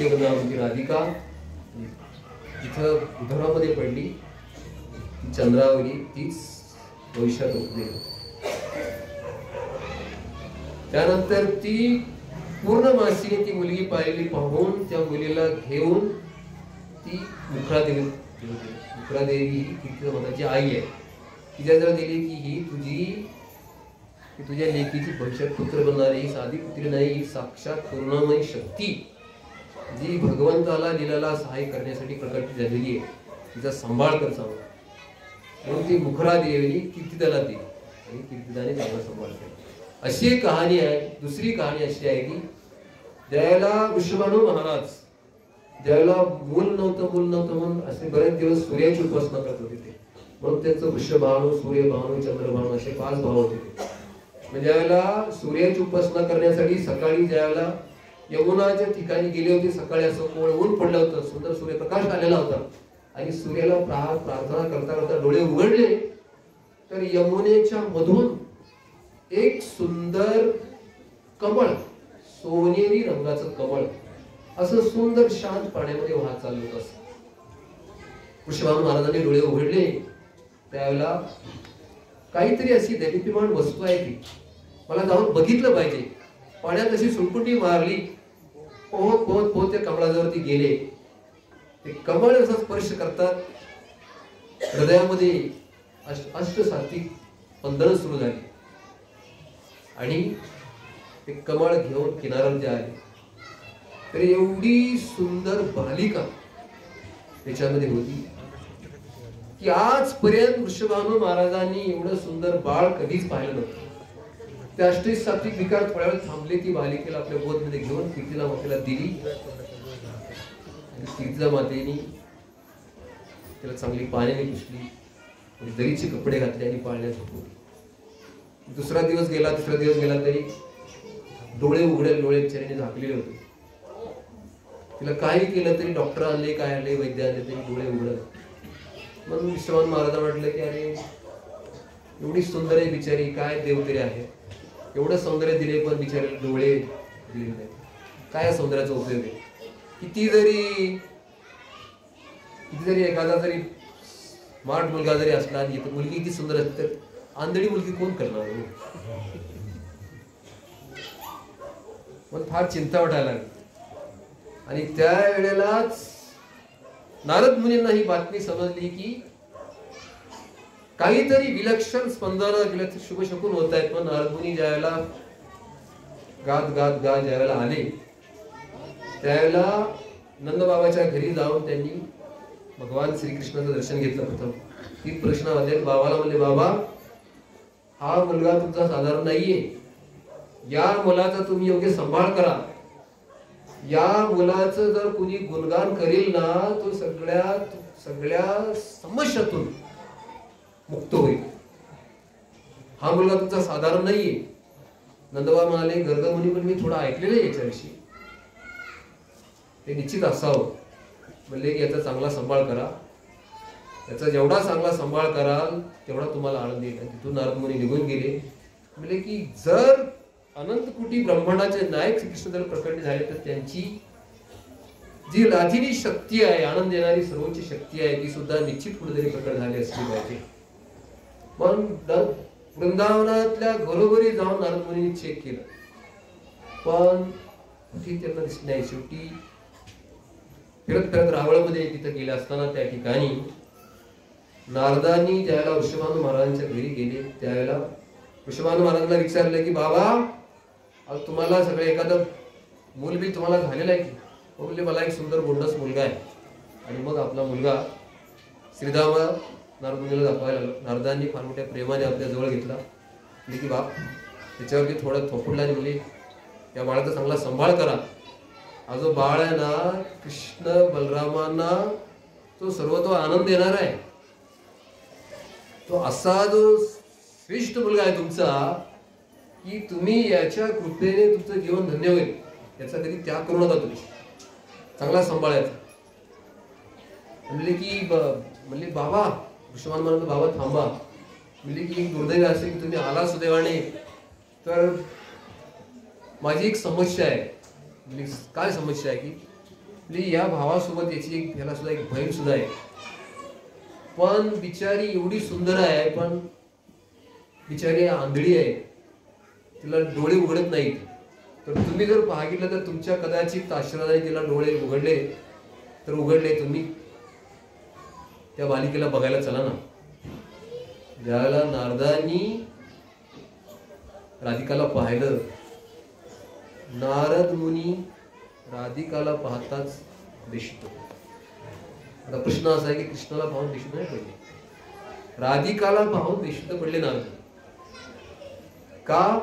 वृंदावनाची राधिका तिथं विदर्भामध्ये पडली. चंद्रावली तीच भविष्यात होते. त्यानंतर ती पूर्ण मासीने ती मुलगी पाहिली. पाहून त्या मुलीला घेऊन ती मुखरादेवी ही तिच्या मताची आई आहे. तिच्याजवळ दिली की ही तुझ्या लेकीची भविष्यात पुत्र बनणारी ही साधी पुत्री नाही, ही साक्षात करुणामयी शक्ती जी भगवंताला लीलाला सहाय्य करण्यासाठी प्रकट झालेली आहे, तिचा सांभाळ कर सांग. म्हणून ती मुखरादेवीने कीर्तिदाला दिली आणि कीर्तिदाने चांगला सांभाळ केला. अशी एक कहाणी आहे. दुसरी कहाणी अशी आहे की ज्यावेळेला वृषभानु महाराज ज्यावेळेला मूल नव्हतं म्हणून असे बरेच दिवस सूर्याची उपासना करत होते ते. म्हणून त्यांचं वृषभानु, सूर्यभानु, चंद्रभानु असे 5 भाव होते ते. म्हणजे ज्यावेळेला सूर्याची उपासना करण्यासाठी सकाळी ज्यावेळेला यमुनाच्या ठिकाणी गेले होते, सकाळी असं कोवळ ऊन पडलं होतं, सुंदर सूर्यप्रकाश आलेला होता आणि सूर्याला प्रार्थना करता डोळे उघडले तर यमुनेच्या मधून एक सुंदर कमळ, सोनेरी रंगाचं कमळ असं सुंदर शांत पाण्यामध्ये वाहत चाललं होतं. वृषभानु महाराजांनी डोळे उघडले त्यावेळेला काहीतरी अशी दैदिप्यमान वस्तू आहे ती, मला जाऊन बघितलं पाहिजे. पाण्यात अशी सुटकुटी मारली, पोहत त्या कमळाजवळती गेले. ते कमळ असा स्पर्श करतात हृदयामध्ये अष्टसात्विक स्पंदन सुरू झाली आणि ते कमळ घेऊन किनाऱ्यावर आले तर एवढी सुंदर बालिका त्याच्यामध्ये होती की आजपर्यंत वृषभानु महाराजांनी एवढं सुंदर बाळ कधीच पाहिलं नव्हतं. ते अष्टसात्विक विकार थोड्या वेळ थांबले. ती बालिकेला आपल्या बोधमध्ये घेऊन कीर्तीला मातेला दिली तिच्या मातेने त्याला चांगली पाण्याने पुसली, दरीचे कपडे घातले आणि पाळण्यात झोपवली. दुसरा दिवस गेला, तिसरा दिवस गेला, तरी डोळे उघडे, डोळे बिचारीने झाकलेले होते. तिला काही केलं तरी डॉक्टर आले, काय आले, वैद्य आले, तरी डोळे उघडत. म्हणून विश्वमान महाराज म्हटलं की अरे एवढी सुंदर आहे बिचारी, काय देव तरी आहे, एवढं सौंदर्य दिले पण बिचारीला डोळे दिले नाही. काय सौंदर्याचा उपयोग आहे? किती जरी एखादा जरी स्मार्ट मुलगा जरी असला आणि मुलगी किती सुंदर असते तर आंधळी मुलगी कोण करणार? मग फार चिंता वाटायला लागली. आणि त्या वेळेलाच नारद मुनींना ही बातमी समजली की काहीतरी विलक्षण स्पंदन, शुभ शकून होत आहेत. पण नारद मुनी ज्यावेळेला गात ज्यावेळेला आले त्यावेळेला नंदबाबाच्या घरी जाऊन त्यांनी भगवान श्रीकृष्णाचं दर्शन घेतलं. प्रथम 3 प्रश्न आले. बाबाला म्हणले, बाबा हा मुलगा तुमचा साधारण नाहीये, या मुलाचा तुम्ही योग्य सांभाळ करा. या मुलाचं जर कुणी गुणगान करेल ना तो सगळ्या समस्यातून मुक्त होईल. हा मुलगा तुमचा साधारण नाहीये. नंदबाबा म्हणाले, गर्ग मुनी पण मी थोडं ऐकलेलं आहे याच्याविषयी, ते निश्चित असावं. म्हणले की याचा चांगला सांभाळ करा, याचा जेवढा चांगला सांभाळ कराल तेवढा तुम्हाला आनंद येईल. तिथून नारद मुनी निघून गेले. म्हणजे की जर अनंत कोटी ब्रह्मांडाचे नायक श्रीकृष्ण जर प्रकट झाले तर त्यांची जी लाजिनी शक्ती आहे, आनंद देणारी सर्वोच्च शक्ती आहे, ती सुद्धा निश्चित कुठेतरी प्रकट झाली असली पाहिजे. पण वृंदावनातल्या घरोघरी जाऊन नारद मुनींनी चेक केलं पण कुठे त्यांना दिसली नाही. शेवटी फिरत रावळमध्ये तिथं गेले असताना त्या ठिकाणी नारदांनी ज्यावेळेला ऋषभानू महाराजांच्या घरी गेले त्यावेळेला ऋषभानू महाराजांना विचारलं की बाबा तुम्हाला सगळं एखादं मूलबील तुम्हाला झालेलं आहे की? बोलले मला एक सुंदर गोंडस मुलगा आहे. आणि मग आपला मुलगा श्रीधाम नारद मुनीला दाखवायला लागला. नारदांनी फार मोठ्या प्रेमाने आपल्या जवळ घेतला. म्हणजे की बाप त्याच्यावरती थोडं थोपडला आणि म्हणले या बाळाचा चांगला सांभाळ करा. हा जो बाळ आहे ना कृष्ण बलरामांना तो सर्वतो आनंद देणार आहे. तो असा जो श्रेष्ठ मुलगा आहे तुमचा की तुम्ही याच्या कृपेने तुमचं जीवन धन्य होईल. याचा कधी त्याग करू नका, तुम्ही चांगला सांभाळायचा. म्हणले बाबा ऋषभान म्हणाले बाबा थांबा. म्हणले की एक दुर्दैव असे की तुम्ही आला सुदैवाने तर माझी एक समस्या आहे. म्हणजे काय समस्या आहे की या भावासोबत याला सुद्धा एक बहीण सुद्धा आहे. पण बिचारी एवढी सुंदर आहे पण बिचारी आंधळी आहे, तिला डोळे उघडत नाहीत. तर तुम्ही जर पाहिलं तर तुमच्या कदाचित आशीर्वादाने तिला डोळे उघडले तर उघडले, तुम्ही त्या बालिकेला बघायला चला ना. ज्यावेळेला नारदांनी राधिकाला पाहिलं, नारद मुनी राधिकाला पाहताच बेशुद्ध. आता प्रश्न असा आहे की कृष्णाला पाहून बेशुद्ध नाही पडले, राधिकाला पाहून बेशुद्ध पडले नारद. का?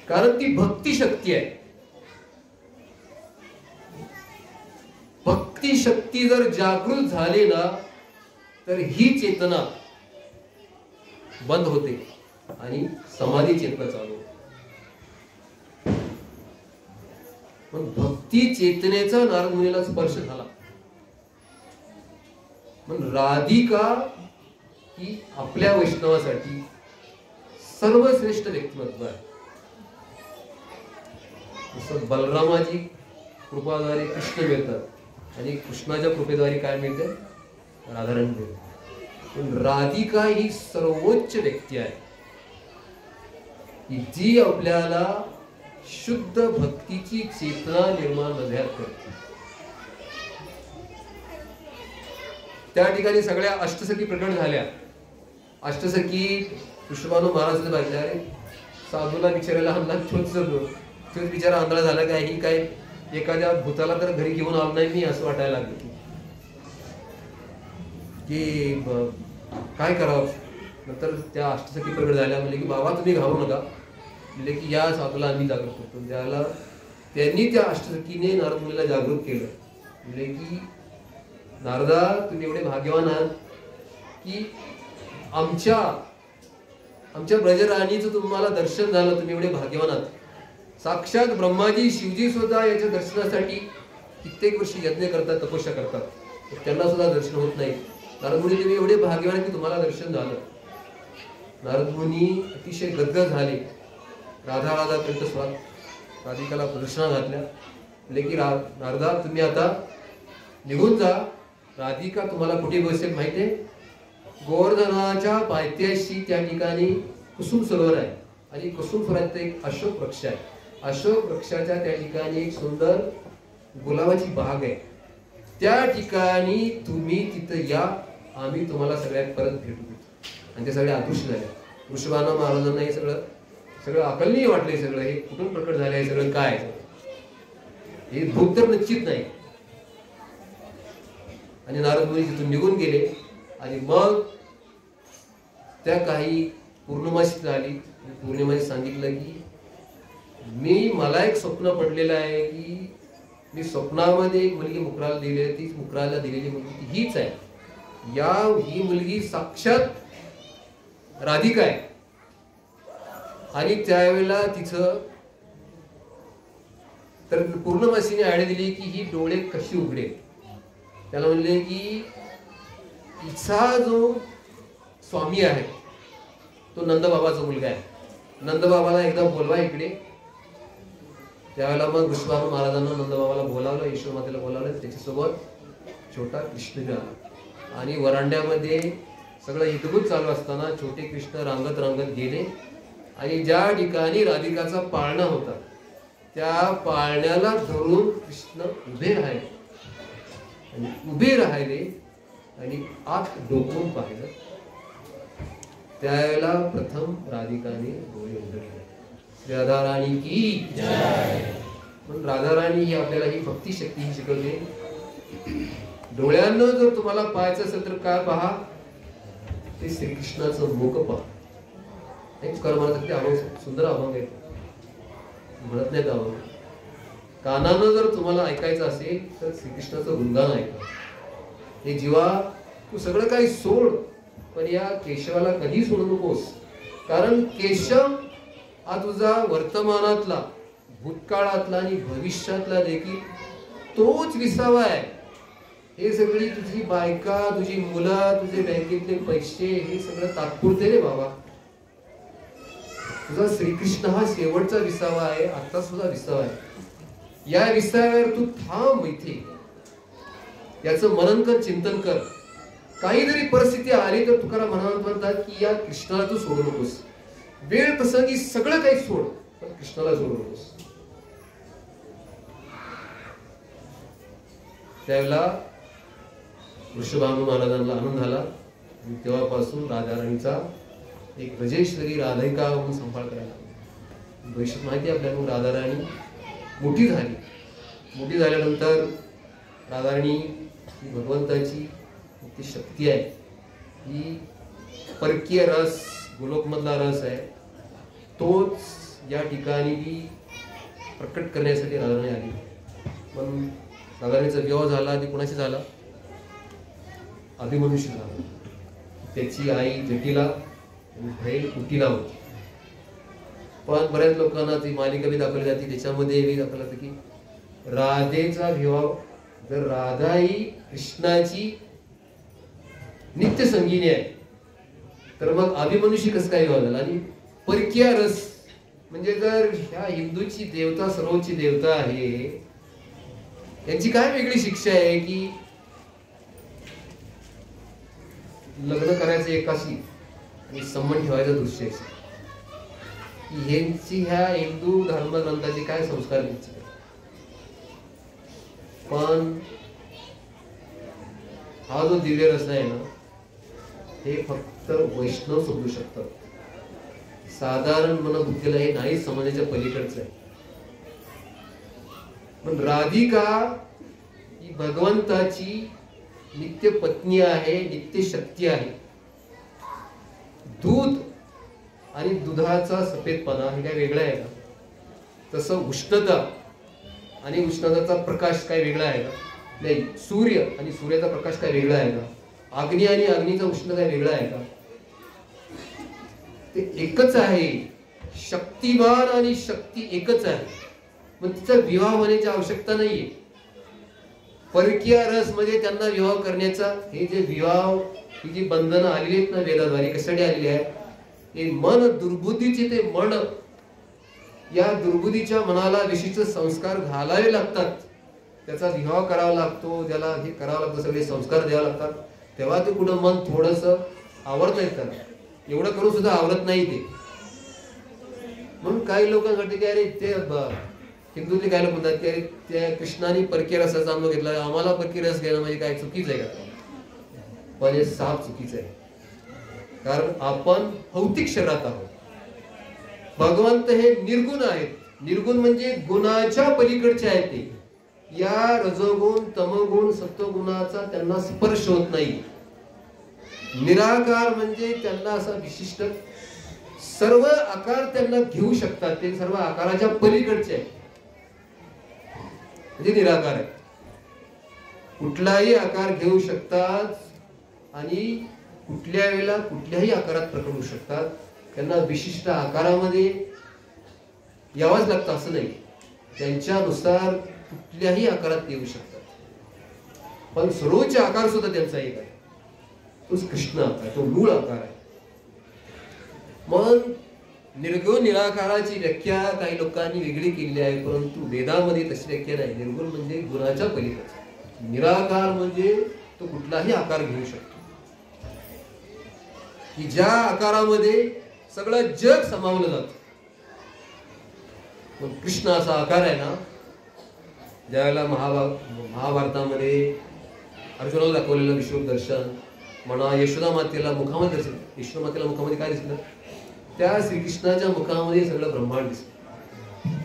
कारण ती भक्ती शक्ती आहे. भक्ती शक्ती जर जागृत झाली ना तर ही चेतना बंद होते आणि समाधी चेतना चालू होते. पण भक्ती चेतनेचा नारद मुनीला स्पर्श झाला. पण राधिका ही आपल्या वैष्णवासाठी सर्वश्रेष्ठ व्यक्तिमत्व आहे. जसं बलरामाची कृपाद्वारे कृष्ण मिळतात आणि कृष्णाच्या कृपेद्वारे काय मिळते? राधाराणी मिळते. पण राधिका ही सर्वोच्च व्यक्ती आहे की जी आपल्याला शुद्ध भक्तीची चेतना निर्माण हृदयात करते. त्या ठिकाणी सगळ्या अष्टसखी प्रकट झाल्या. अष्टसखी ऋषभानू महाराज पाहिजे, अरे साधूला बिचारायला आणला, तोच बिचारा आंधळा झाला काय, ही काय एखाद्या भूताला तर घरी घेऊन आलो नाही मी, असं वाटायला लागलं की काय करावं. नंतर त्या अष्टसखी प्रकट झाल्या. म्हणजे की बाबा तुम्ही घाबरू नका. म्हणजे की या साधूला आम्ही जागृत करतो. ज्याला त्यांनी त्या अष्टसखीने नारद मुनीला जागृत केलं. म्हणजे की नारदा, तुम्ही एवढे भाग्यवान आहात की आमच्या ब्रजराणीचं तुम्हाला दर्शन झालं. तुम्ही एवढे भाग्यवान आहात. साक्षात ब्रह्माजी शिवजी सुद्धा याच्या दर्शनासाठी कित्येक वर्ष यज्ञ करतात, तपस्या करतात, त्यांना सुद्धा दर्शन होत नाही. नारद मुनी, तुम्ही एवढे भाग्यवान की तुम्हाला दर्शन झालं. नारद मुनी अतिशय गदगद झाले. राधा राधा कंठस्वरात राधिकाला प्रदर्शना घातल्या. म्हणजे की नारदा, तुम्ही आता निघून जा. राधिका तुम्हाला कुठे बसेल माहिती आहे? गोवर्धनाच्या पायथ्याशी त्या ठिकाणी कुसुम सरोवर आहे आणि कुसुम सरोवरात एक अशोक वृक्ष आहे. अशोक वृक्षाच्या त्या ठिकाणी एक सुंदर गुलाबाची बाग आहे. त्या ठिकाणी तुम्ही तिथं या, आम्ही तुम्हाला सगळ्यात परत भेटू. आणि ते सगळे आदृश्य झाले. वृषभान महाराजांना हे सगळं अकलनीय वाटलंय. सगळं हे कुठून प्रकट झालं, हे सगळं काय, हे भूत तर निश्चित नाही. आणि नारद मुनी तिथून निघून गेले. आणि मग त्या काही पौर्णिमाशी झाली. पौर्णिमाशी सांगितलं की मला एक स्वप्न पडलेलं आहे की मी स्वप्नामध्ये एक मुलगी मुकराला दिली आहे. ती मुकराला दिलेली मुलगी हीच आहे. ही मुलगी साक्षात राधिका आहे. आणि त्यावेळेला तिचं तर पौर्णमासीने आयडिया दिली की ही डोळे कशी उघडेल. त्याला म्हणले की हिचा जो स्वामी आहे तो नंदबाबाचा मुलगा आहे. नंदबाबाला एकदा बोलवा इकडे. त्यावेळेला मग वृषभान महाराजांना नंदबाबाला बोलावलं, यशोमातेला बोलावलं. त्याच्यासोबत छोटा कृष्ण आला. आणि वरांड्यामध्ये सगळं हितगुज चालू असताना छोटे कृष्ण रांगत रांगत गेले. आणि ज्या ठिकाणी राधिकाचा पाळणा होता त्या पाळण्याला धरून कृष्ण उभे राहिले आणि आत डोकून पाहिलं. त्यावेळेला प्रथम राधिकाने डोळे उघडले. राधाराणी की जय. पण राधाराणी ही आपल्याला ही भक्ती शक्ती ही शिकवते. डोळ्यांना जर तुम्हाला पाहायचं असेल तर काय पहा, ते श्रीकृष्णाचं मुख पहा. एक कर्माला ते अभंग, सुंदर अभंग आहे, म्हणत नाहीत अभंग. कानानं जर तुम्हाला ऐकायचं असेल तर श्रीकृष्णाचं गुणगान ऐका. हे जीवा, तू सगळं काही सोड, पण या केशवाला कधी सोडू नकोस. कारण केशव हा तुझा वर्तमानातला, भूतकाळातला आणि भविष्यातला देखील तोच विसावा आहे. हे सगळी तुझी बायका, तुझी मुलं, तुझे बँकेतले पैसे, हे सगळं तात्पुरते रे बाबा. तुझा श्रीकृष्ण हा शेवटचा विसावा आहे, आता सुद्धा विसावा आहे. या विसाव्यावर तू थांब इथे, याचं मनन कर, चिंतन कर. काही जरी परिस्थिती आली तर तुकाराम महाराज म्हणतात की या कृष्णाला तू सोडू नकोस. वेळ प्रसंगी सगळं काही सोड, पण कृष्णाला सोडू नकोस. त्यावेळेला वृषभानु महाराजांना आनंद झाला. आणि तेव्हापासून राधाराणीचा एक ब्रजेश्वरी राधिका म्हणून सांभाळ करायला भविष्यात माहिती आपल्याला. राधाराणी मोठी झाली. मोठी झाल्यानंतर राधाराणी ही भगवंताची ती शक्ती आहे. ही परकीय रस, गोलोकमधला रस आहे, तोच या ठिकाणी ती प्रकट करण्यासाठी राधाराणी आली. पण राधाराणीचा विवाह झाला, ती कोणाशी झाला? अभिमन्यूशी झाला. त्याची आई जटिला आणि बहीण कुटिला होती. पण बऱ्याच लोकांना ती मालिका बी दाखवली जाते, त्याच्यामध्ये बी दाखवलं जातं की राधेचा विवाह, जर राधा ही कृष्णाची नित्य संगीनी आहे तर मग अभिमन्यूशी कसं काय विवाह झाला? आणि परकीय रस म्हणजे जर ह्या हिंदूची देवता सर्वोच्च देवता आहे, यांची काय वेगळी शिक्षा आहे की लग्न करायचं एकाशी आणि संबंध ठेवायचा दुसऱ्याशी? ह्यांची ह्या हिंदू धर्मग्रंथाचे काय संस्कार द्यायचे? पण हा जो दिव्य रस आहे ना, हे फक्त वैष्णव समजू शकतात. साधारण मनबुद्धीला हे नाही समजण्याच्या पलीकडचं आहे. पण राधिका ही भगवंताची नित्य पत्नी आहे, नित्य शक्ती आहे. दूध आणि दुधाचा सफेदपणा हे काय वेगळं आहे का? तसं उष्णता आणि उष्णताचा प्रकाश काय वेगळा आहे का? नाही. सूर्य आणि सूर्याचा प्रकाश काय वेगळा आहे का? अग्नी आणि अग्नीचा उष्ण काय वेगळा आहे का? ते एकच आहे. शक्तिमान आणि शक्ती एकच आहे. मग तिचा विवाह होण्याची आवश्यकता नाहीये. परकीय रस मध्ये त्यांना विवाह करण्याचा, हे जे विवाह, ही जी बंधनं आलेली आहेत ना वेदाद्वारे, कशासाठी आलेली आहे? हे मन दुर्बुद्धीचे ते मन, या दुर्बुद्धीच्या मनाला विशिष्ट संस्कार घालावे लागतात. त्याचा विवाह करावा लागतो, त्याला हे करावं लागतं, सगळे संस्कार द्यावे लागतात. तेव्हा ते कुठं मन थोडस आवरत नाही. त्याला एवढं करून सुद्धा आवरत नाही ते. म्हणून काही लोकांसाठी की अरे ते हिंदूतले काही लोक म्हणतात की अरे त्या कृष्णाने परकीय रसाचा अनुभव घेतला, आम्हाला परकीय रस घेणं म्हणजे काय चुकीचं आहे का? पण हे साफ चुकीचं आहे. कारण आपण भौतिक शरीरात आहोत. भगवंत हे निर्गुण आहेत. निर्गुण म्हणजे गुणाच्या पलीकडचे आहेत ते. या रजोगुण, तमोगुण, सत्वगुणाचा त्यांना स्पर्श होत नाही. निराकार म्हणजे त्यांना असा विशिष्ट सर्व आकार त्यांना घेऊ शकतात. ते सर्व आकाराच्या पलीकडचे आहे, म्हणजे निराकार आहे. कुठलाही आकार घेऊ शकतात आणि कुठल्या वेळेला कुठल्याही आकारात प्रकट होऊ शकतात. त्यांना विशिष्ट आकारामध्ये यावंच लागतं असं नाही. त्यांच्यानुसार कुठल्याही आकारात येऊ शकतात. पण सर्वोच्च आकार सुद्धा त्यांचा एक आहे, तोच कृष्ण आकार, तो मूळ आकार आहे. मग निर्गुण निराकाराची व्याख्या काही लोकांनी वेगळी केलेली आहे, परंतु वेदामध्ये तशी व्याख्या नाही. निर्गुण म्हणजे गुणाच्या पलीकडे, निराकार म्हणजे तो कुठलाही आकार घेऊ शकतो, की ज्या आकारामध्ये सगळं जग सामावलं जातं. पण कृष्ण असा आकार आहे ना, ज्यावेळेला महाभारतामध्ये अर्जुनाला दाखवलेलं विश्व दर्शन म्हणा, यशोदा मातेला मुखामध्ये दिसलं. यशोदा मातेला मुखामध्ये काय दिसलं? त्या श्रीकृष्णाच्या मुखामध्ये सगळं ब्रह्मांड दिसलं.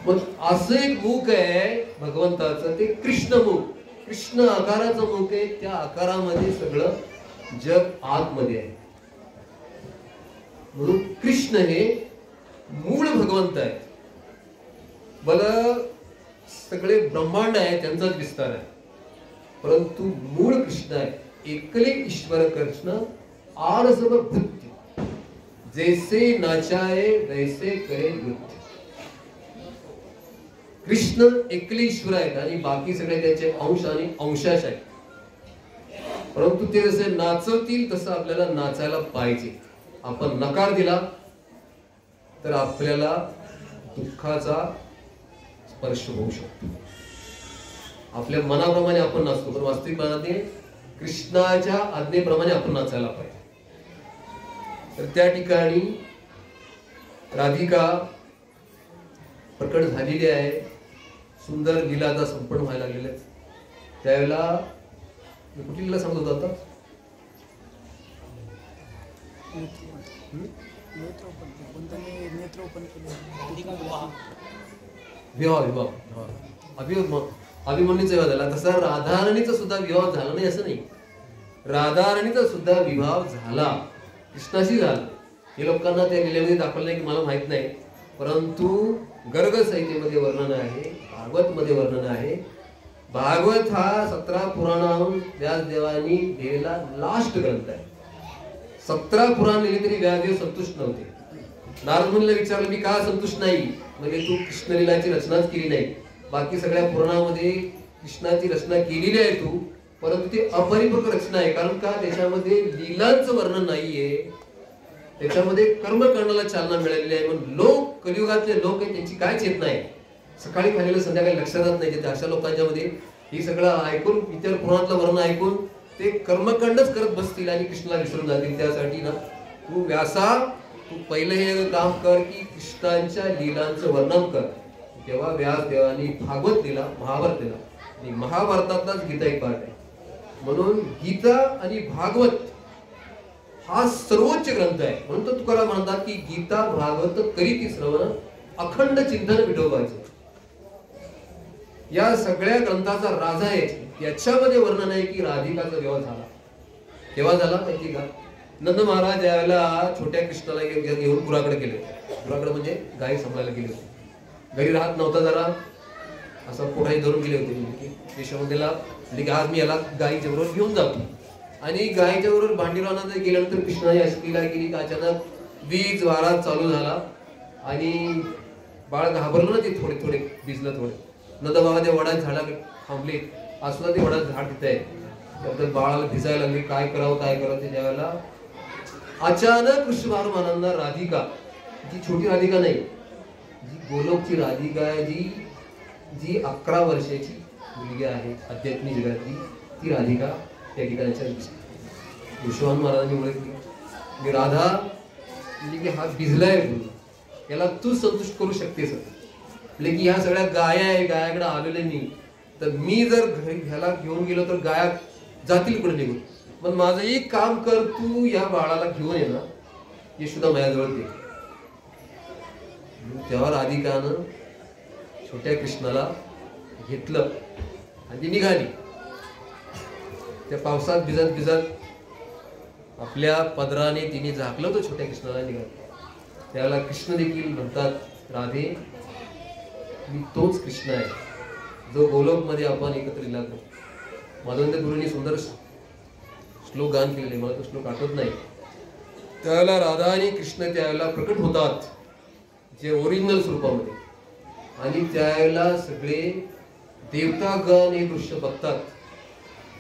मग असं एक मुख आहे भगवंताचं, ते कृष्ण मुख, कृष्ण आकाराचं मुख आहे. त्या आकारामध्ये सगळं जग आतमध्ये आहे. म्हणून कृष्ण हे मूळ भगवंत आहे. बरं, सगळे ब्रह्मांड आहे त्यांचाच विस्तार आहे, परंतु मूळ कृष्ण आहे. एकले ईश्वर कृष्ण आर सब भृत्य, जैसे नाचाए वैसे करे नृत्य. कृष्ण एकले ईश्वर आहेत आणि बाकी सगळे त्यांचे अंश आणि अंशाश आहेत. परंतु ते जसे नाचवतील तसं आपल्याला नाचायला पाहिजे. आपण नकार दिला तर आपल्याला दुःखाचा स्पर्श होऊ शकतो. आपल्या मनाप्रमाणे आपण नाचतो, पण वास्तविकपणाने कृष्णाच्या आज्ञेप्रमाणे आपण नाचायला पाहिजे. तर त्या ठिकाणी राधिका प्रकट झालेली आहे. सुंदर लीला आता संपन्न व्हायला लागलेल्या आहेत. त्यावेळेला कुठली लीला सांगत होता? आता अभिमन्यूचा विवाह झाला. तसा राधाराणीचा सुद्धा विवाह झाला नाही असं नाही. राधाराणीचा सुद्धा विवाह झाला, कृष्णाशी झाला. हे लोकांना त्या लीलेमध्ये दाखवलं नाही की मला माहित नाही, परंतु गर्ग संहितेमध्ये वर्णन आहे, भागवत मध्ये वर्णन आहे. भागवत हा 17 पुराणाहून व्यासदेवांनी लिहिलेला लास्ट ग्रंथ आहे. 17 पुराण लिहिली तरी व्यासदेव संतुष्ट नव्हते. नारद मुनीला विचारलं मी का संतुष्ट नाही, म्हणजे तू कृष्णलीलाची रचनाच केली नाही. बाकी सगळ्या पुराणामध्ये कृष्णाची रचना केलेली आहे तू, परंतु ती अपरिपक्व रचना आहे. कारण का? त्याच्यामध्ये लीलांचं वर्णन नाहीये, त्याच्यामध्ये कर्मकांडाला चालना मिळालेली आहे. म्हणून लोक, कलियुगातले लोक आहेत, त्यांची काय चेतना आहे? सकाळी खाल्लेलं संध्याकाळी लक्षात येत नाही. अशा लोकांच्या मध्ये ही सगळं ऐकून, इतर पुराणातलं वर्णन ऐकून ते कर्मकांडच करत बसतील आणि कृष्णाला विसरून जातील. त्यासाठी ना तू व्यासा, तू पहिलं हे काम कर की कृष्णांच्या लीलांचं वर्णन कर. तेव्हा व्यासदेवांनी भागवत लिहिला, महाभारत लिहिला. आणि महाभारतातलाच गीता एक पार्ट आहे. म्हणून गीता आणि भागवत हा सर्वोच्च ग्रंथ आहे. म्हणून तो तुकाराम म्हणतात की गीता भागवत करीती श्रवण, अखंड चिंतन विठोबाचे. या सगळ्या ग्रंथाचा राजा आहे. याच्यामध्ये वर्णन आहे की राधिकाचा विवाह झाला. केव्हा झाला माहिती का? नंद महाराज यावेळेला छोट्या कृष्णाला घेऊन पुराकडे गेले. पुराकडे म्हणजे गाई सांभाळायला गेले होते. घरी राहत नव्हता जरा, असा पोटाही धरून गेले होते की यशोमतीला म्हणजे की आज मी याला गायीच्या बरोबर घेऊन जातो. आणि गायीच्या बरोबर भांडीरानात गेल्यानंतर कृष्णाने अशी लीला केली की अचानक वीज वारा चालू झाला आणि बाळ घाबरलं ना, ते थोडे थोडे भिजलं थोडे. नंतर बाबा ते वडात झाडाकडे थांबले, असला ते वडात झाड तिथे आहे. त्यानंतर बाळाला भिजायला लागले, काय करावं ते ज्यावेळेला अचानक कृष्ण महाराजांना राधिका, जी छोटी राधिका नाही, जी गोलोकची राधिका आहे, जी 11 वर्षाची मुलगी आहे आध्यात्मिक जगातली, ती राधिका त्या ठिकाणच्या विश्वान महाराजांनी ओळखली. मी राधा म्हणजे की हा भिजलाय बोलू, याला तू संतुष्ट करू शकतेस म्हणजे की ह्या सगळ्या गाया आहे, गायाकडे आलेले मी, तर मी जर घरी ह्याला घेऊन गेलो तर गाया जातील कुठे निघून. पण माझं एक काम कर, तू या बाळाला घेऊन ये ना, यशोदा माझ्याजवळ दे. तेव्हा राधिकानं छोट्या कृष्णाला घेतलं आणि ती निघाली. त्या पावसात भिजत भिजत आपल्या पदराने तिने झाकलं तो छोट्या कृष्णाला निघाली. त्याला कृष्ण देखील म्हणतात, राधे मी तोच कृष्ण आहे जो गोलोक मध्ये आपण एकत्र लागलो. माधवंत गुरुंनी सुंदर श्लोक गान केलेले, मला तो श्लोक आठवत नाही. त्यावेळेला राधा आणि कृष्ण त्यावेळेला प्रकट होतात जे ओरिजिनल स्वरूपामध्ये, आणि त्यावेळेला सगळे देवतागण हे दृश्य बघतात.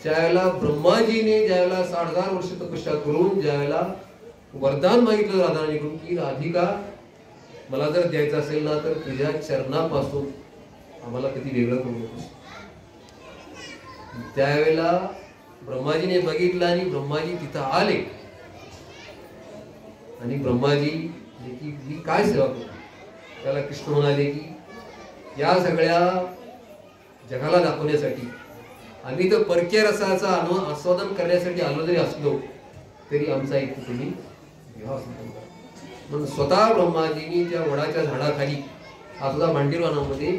ज्यावेळेला ब्रह्माजीने ज्यावेळेला 60,000 वर्ष तपस्या करून ज्यावेळेला वरदान मागितलं राधाराणीकडून की राधिका मला जर द्यायचं असेल ना तर तुझ्या चरणापासून आम्हाला कधी वेगळं करू नकोस. त्यावेळेला ब्रह्माजीने बघितलं आणि ब्रह्माजी तिथं आले आणि ब्रह्माजी की मी काय सेवा करू. त्याला कृष्ण म्हणाले की या सगळ्या जगाला दाखवण्यासाठी आम्ही तर परक्या रसाचा आस्वादन करण्यासाठी आलो जरी असलो तरी आमचा एक तुम्ही विवाह संपन्न. म्हणून स्वतः ब्रह्माजींनी त्या वडाच्या झाडाखाली सुद्धा भांडीरवानामध्ये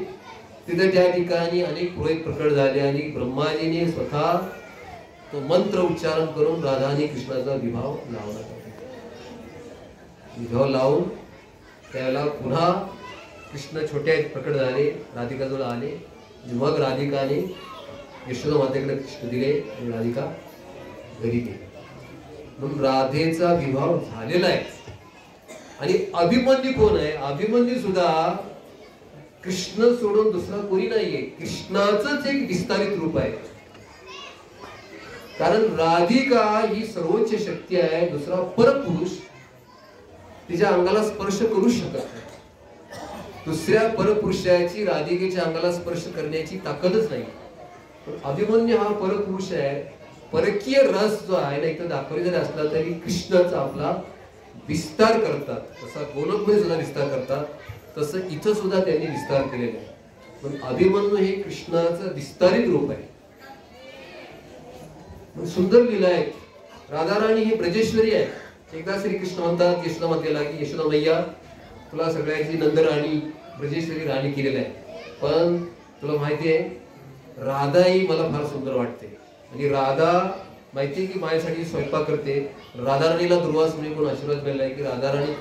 तिथे त्या ठिकाणी अनेक पुरोहित प्रकट झाले आणि ब्रह्माजीने स्वतः तो मंत्र उच्चारण करून राधा आणि कृष्णाचा विवाह लावला. विवाह लावून त्याला पुन्हा कृष्ण छोट्या प्रकट झाले, राधिकाजवळ आले. मग राधिकाने यशोदा मातेकडे कृष्ण दिले आणि राधिका घरी गेली. म्हणून राधेचा विवाह झालेला आहे. आणि अभिमन्यू कोण आहे? अभिमन्यू सुद्धा कृष्ण सोडून दुसरा कोणी नाहीये, कृष्णाचंच एक विस्तारित रूप आहे. कारण राधिका ही सर्वोच्च शक्ती आहे, दुसरा परपुरुष तिच्या अंगाला स्पर्श करू शकत नाही. दुसऱ्या परपुरुषाची राधिकेच्या अंगाला स्पर्श करण्याची ताकदच नाही. अभिमन्यू हा परपुरुष आहे. परकीय रस जो आहे ना इथं दाखवली जरी असला तरी कृष्णाचा आपला विस्तार करतात. तसा गोलोकमध्ये सुद्धा विस्तार करतात, तसं इथं सुद्धा त्यांनी विस्तार केलेला आहे. पण अभिमन्यू हे कृष्णाचं विस्तारित रूप आहे. सुंदर लीला आहे. राधाराणी ही ब्रजेश्वरी आहे. एकदा श्रीकृष्ण म्हणतात यशोदा मातेला की यशोदा मैया तुला सगळ्याची नंदराणी ब्रजेश्वरी राणी केलेलं आहे, पण तुला माहिती आहे राधा ही मला फार सुंदर वाटते. आणि राधा माहिती की माझ्यासाठी स्वयंपाक करते. राधाराणीला दुर्वासमुनीकडून आशीर्वाद मिळालाय की राधाराणी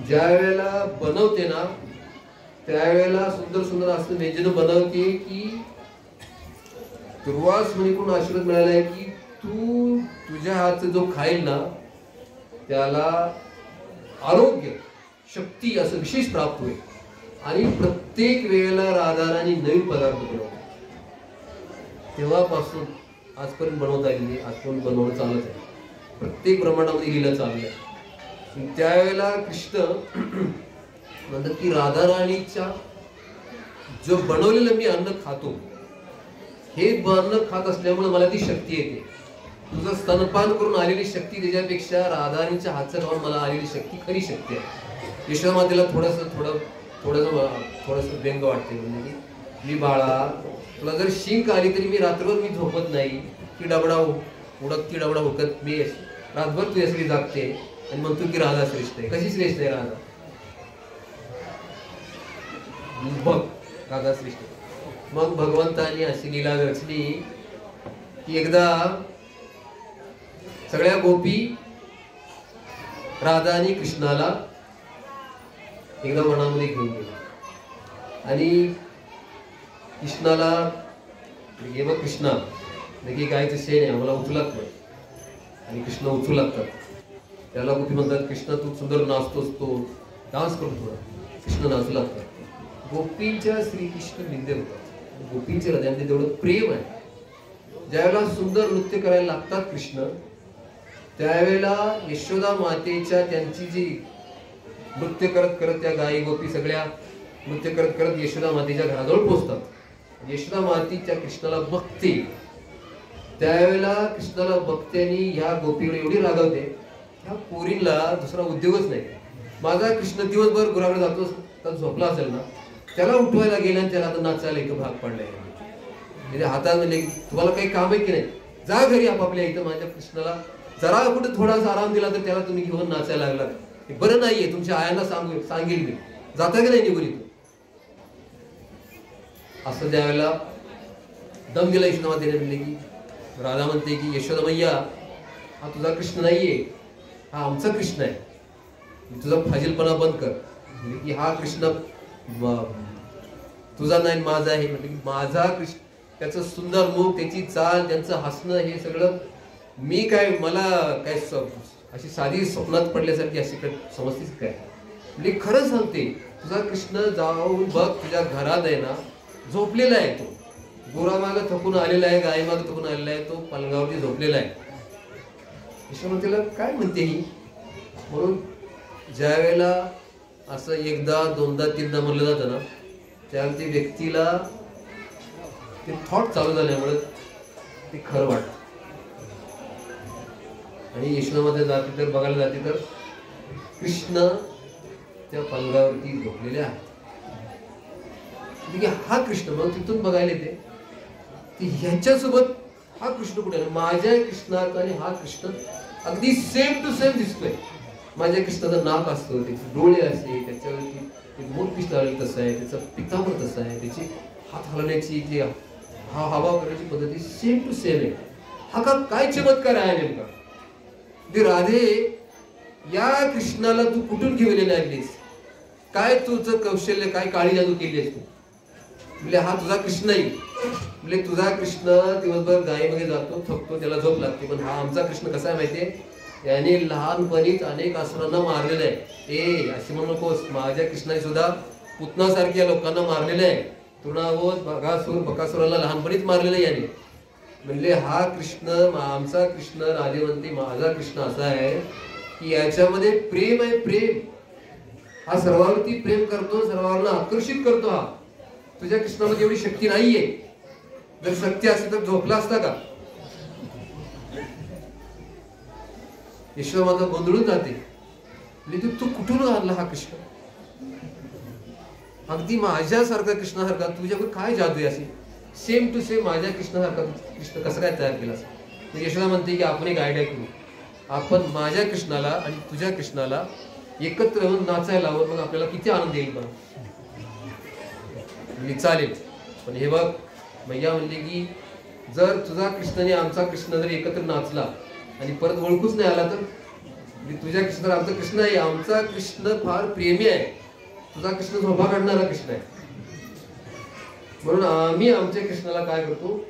ज्या वेळेला बनवते ना त्यावेळेला सुंदर सुंदर असं व्यंजन बनवते की दुर्वासमुनीकडून आशीर्वाद मिळालाय की तू तुझ्या हातचा जो खाईल ना त्याला आरोग्य शक्ती असं विशेष प्राप्त होईल. आणि प्रत्येक वेळेला राधाराणी नवीन पदार्थ बनवते. तेव्हापासून आजपर्यंत बनवता आलेली, आजपर्यंत बनवणं चालत आहे. प्रत्येक ब्रह्मांडामध्ये लीला चालू आहे. त्यावेळेला कृष्ण म्हणतात की राधाराणीच्या जो बनवलेलं मी अन्न खातो हे अन्न खात असल्यामुळे मला ती शक्ती येते. तुझं स्तनपान करून आलेली शक्ती त्याच्यापेक्षा राधाराणीच्या हातचं खाऊन मला आलेली शक्ती खरी शक्ती आहे. यशोदा मातेला थोडस व्यंग वाटते. म्हणजे मी बाळा तुला जर शिंक आली तरी मी रात्रभर मी झोपत नाही, ती डबडा उडत डबडा हुकत मी रातभर तुझ्यासाठी जागते आणि म्हणतो की राधा श्रेष्ठ आहे. कशी श्रेष्ठ आहे राधा? बघ राधा श्रेष्ठ. मग भगवंतानी अशी लीला रचली की एकदा सगळ्या गोपी राधा आणि कृष्णाला एकदा मनामध्ये घेऊन गेले आणि कृष्णाला हे बघ कृष्णा की गायचं शेण आहे आम्हाला उचू लागतं आणि कृष्ण उचू लागतात. त्याला गोपी म्हणतात कृष्णा तू सुंदर नाचतोस, तो डान्स करतो थोडा, कृष्ण नाचू लागतात. गोपींच्या श्रीकृष्ण निंदे होतात, गोपींच्या हृदयामध्ये तेवढं प्रेम आहे. ज्यावेळेला सुंदर नृत्य करायला लागतात कृष्ण, त्यावेळेला यशोदा मातेच्या त्यांची जी नृत्य करत करत त्या गायी गोपी सगळ्या नृत्य करत करत यशोदा मातेच्या घराजवळ पोहोचतात. यशोदा माती त्या कृष्णाला बघते, त्यावेळेला कृष्णाला बघते आणि ह्या गोपीकडे एवढी रागावते, ह्या पोरीला दुसरा उद्योगच नाही. माझा कृष्ण दिवसभर गुराकडे जातो, तर झोपला असेल ना, त्याला उठवायला गेला आणि त्याला आता नाचायला इथं भाग पडलाय. म्हणजे हातात म्हणजे तुम्हाला काही काम आहे की नाही, जा घरी आपापल्या इथं. माझ्या कृष्णाला जरा कुठे थोडासा आराम दिला तर त्याला तुम्ही घेऊन नाचायला लागला, हे बरं नाहीये. तुमच्या आयांना सांगेल मी, जाता की नाही निघून इथं. असं ज्यावेळेला दम दिला यशोदा मातेने, म्हणले की राधा म्हणते की यशोदा मैया हा तुझा कृष्ण नाहीये, हा आमचा कृष्ण आहे, तुझा फाजीलपणा बंद कर. म्हणजे की हा कृष्ण तुझा नाही माझा आहे. म्हणजे की माझा कृष्ण, त्याचं सुंदर मुख, त्याची चाल, त्यांचं हसणं, हे सगळं मी काय, मला काय अशी साधी स्वप्नात पडल्यासारखी अशी समजतेच काय. म्हणजे खरं सांगते, तुझा कृष्ण जाऊन बघ, तुझ्या घरात आहे ना झोपलेला आहे. तो गोरामागं थकून आलेला आहे, गायीमागं थकून आलेला आहे, तो पलंगावरती झोपलेला आहे. यशोमतीला काय म्हणते ही. म्हणून ज्या वेळेला असं एकदा दोनदा तीनदा म्हणलं जातं ना, त्यावेळेला त्या व्यक्तीला ते थॉट चालू झाल्यामुळे ते खरं वाटतं. आणि यशोदामध्ये जाते तर बघायला जाते तर कृष्ण त्या पलंगावरती झोपलेले आहेत. हा कृष्ण मग तिथून बघायला येते ह्याच्यासोबत हा कृष्ण कुठे आहे. माझ्या कृष्णात आणि हा कृष्ण अगदी सेम टू सेम दिसतोय. माझ्या कृष्णाचं नाक असतं, त्याचे डोळे असते, त्याच्यावरती मोठ लावलेलं तसं आहे, त्याचा पितांबर तसं आहे, त्याची हात हलवण्याची जी हवा करण्याची पद्धती सेम टू सेम आहे. हा का काय चमत्कार आहे नेमका. राधे, या कृष्णाला तू कुठून घेऊन आणलीस, काय तुझं कौशल्य, काय काळी जादू केली आहेस तू. म्हणजे हा तुझा कृष्ण नाही. म्हणजे तुझा कृष्ण दिवसभर गायीमध्ये जातो, थकतो, त्याला झोप लागते. पण हा आमचा कृष्ण कसा आहे माहितीये, याने लहानपणीच अनेक असुरांना मारलेलं आहे. ए अशी म्हणू नकोस, माझ्या कृष्णाने सुद्धा पुतनासारख्या लोकांना मारलेलं आहे. तृणावोत, बगासूर, बकासुराला लहानपणीच मारलेलं आहे याने. म्हणजे हा कृष्ण, आमचा कृष्ण, राधे म्हणते माझा कृष्ण असा आहे की याच्यामध्ये प्रेम आहे, प्रेम. हा सर्वांवरती प्रेम करतो, सर्वांना आकर्षित करतो. हा तुझ्या कृष्णामध्ये एवढी शक्ती नाहीये. जर शक्ती असती तर झोपला असता का. यशोदा माता गोंधळून जाते, म्हणजे तू कुठून आणला हा कृष्ण. अगदी माझ्यासारखा कृष्णासारखा तुझ्याकडे काय जादू आहे अशी, सेम टू सेम माझ्या कृष्णासारखा कृष्ण कसं काय तयार केला. यशोदा म्हणते की आपण एक आयडिया करू, आपण माझ्या कृष्णाला आणि तुझ्या कृष्णाला एकत्र होऊन नाचायला लावून मग आपल्याला किती आनंद येईल. पण चालेल, पण हे बघ मैया म्हणले की जर तुझा कृष्ण आणि आमचा कृष्ण जर एकत्र नाचला आणि परत ओळखूच नाही आला तर, तुझ्या कृष्ण आमचा कृष्ण आहे, आमचा कृष्ण फार प्रेमी आहे, तुझा कृष्ण झोपा काढणारा कृष्ण आहे. म्हणून आम्ही आमच्या कृष्णाला काय करतो,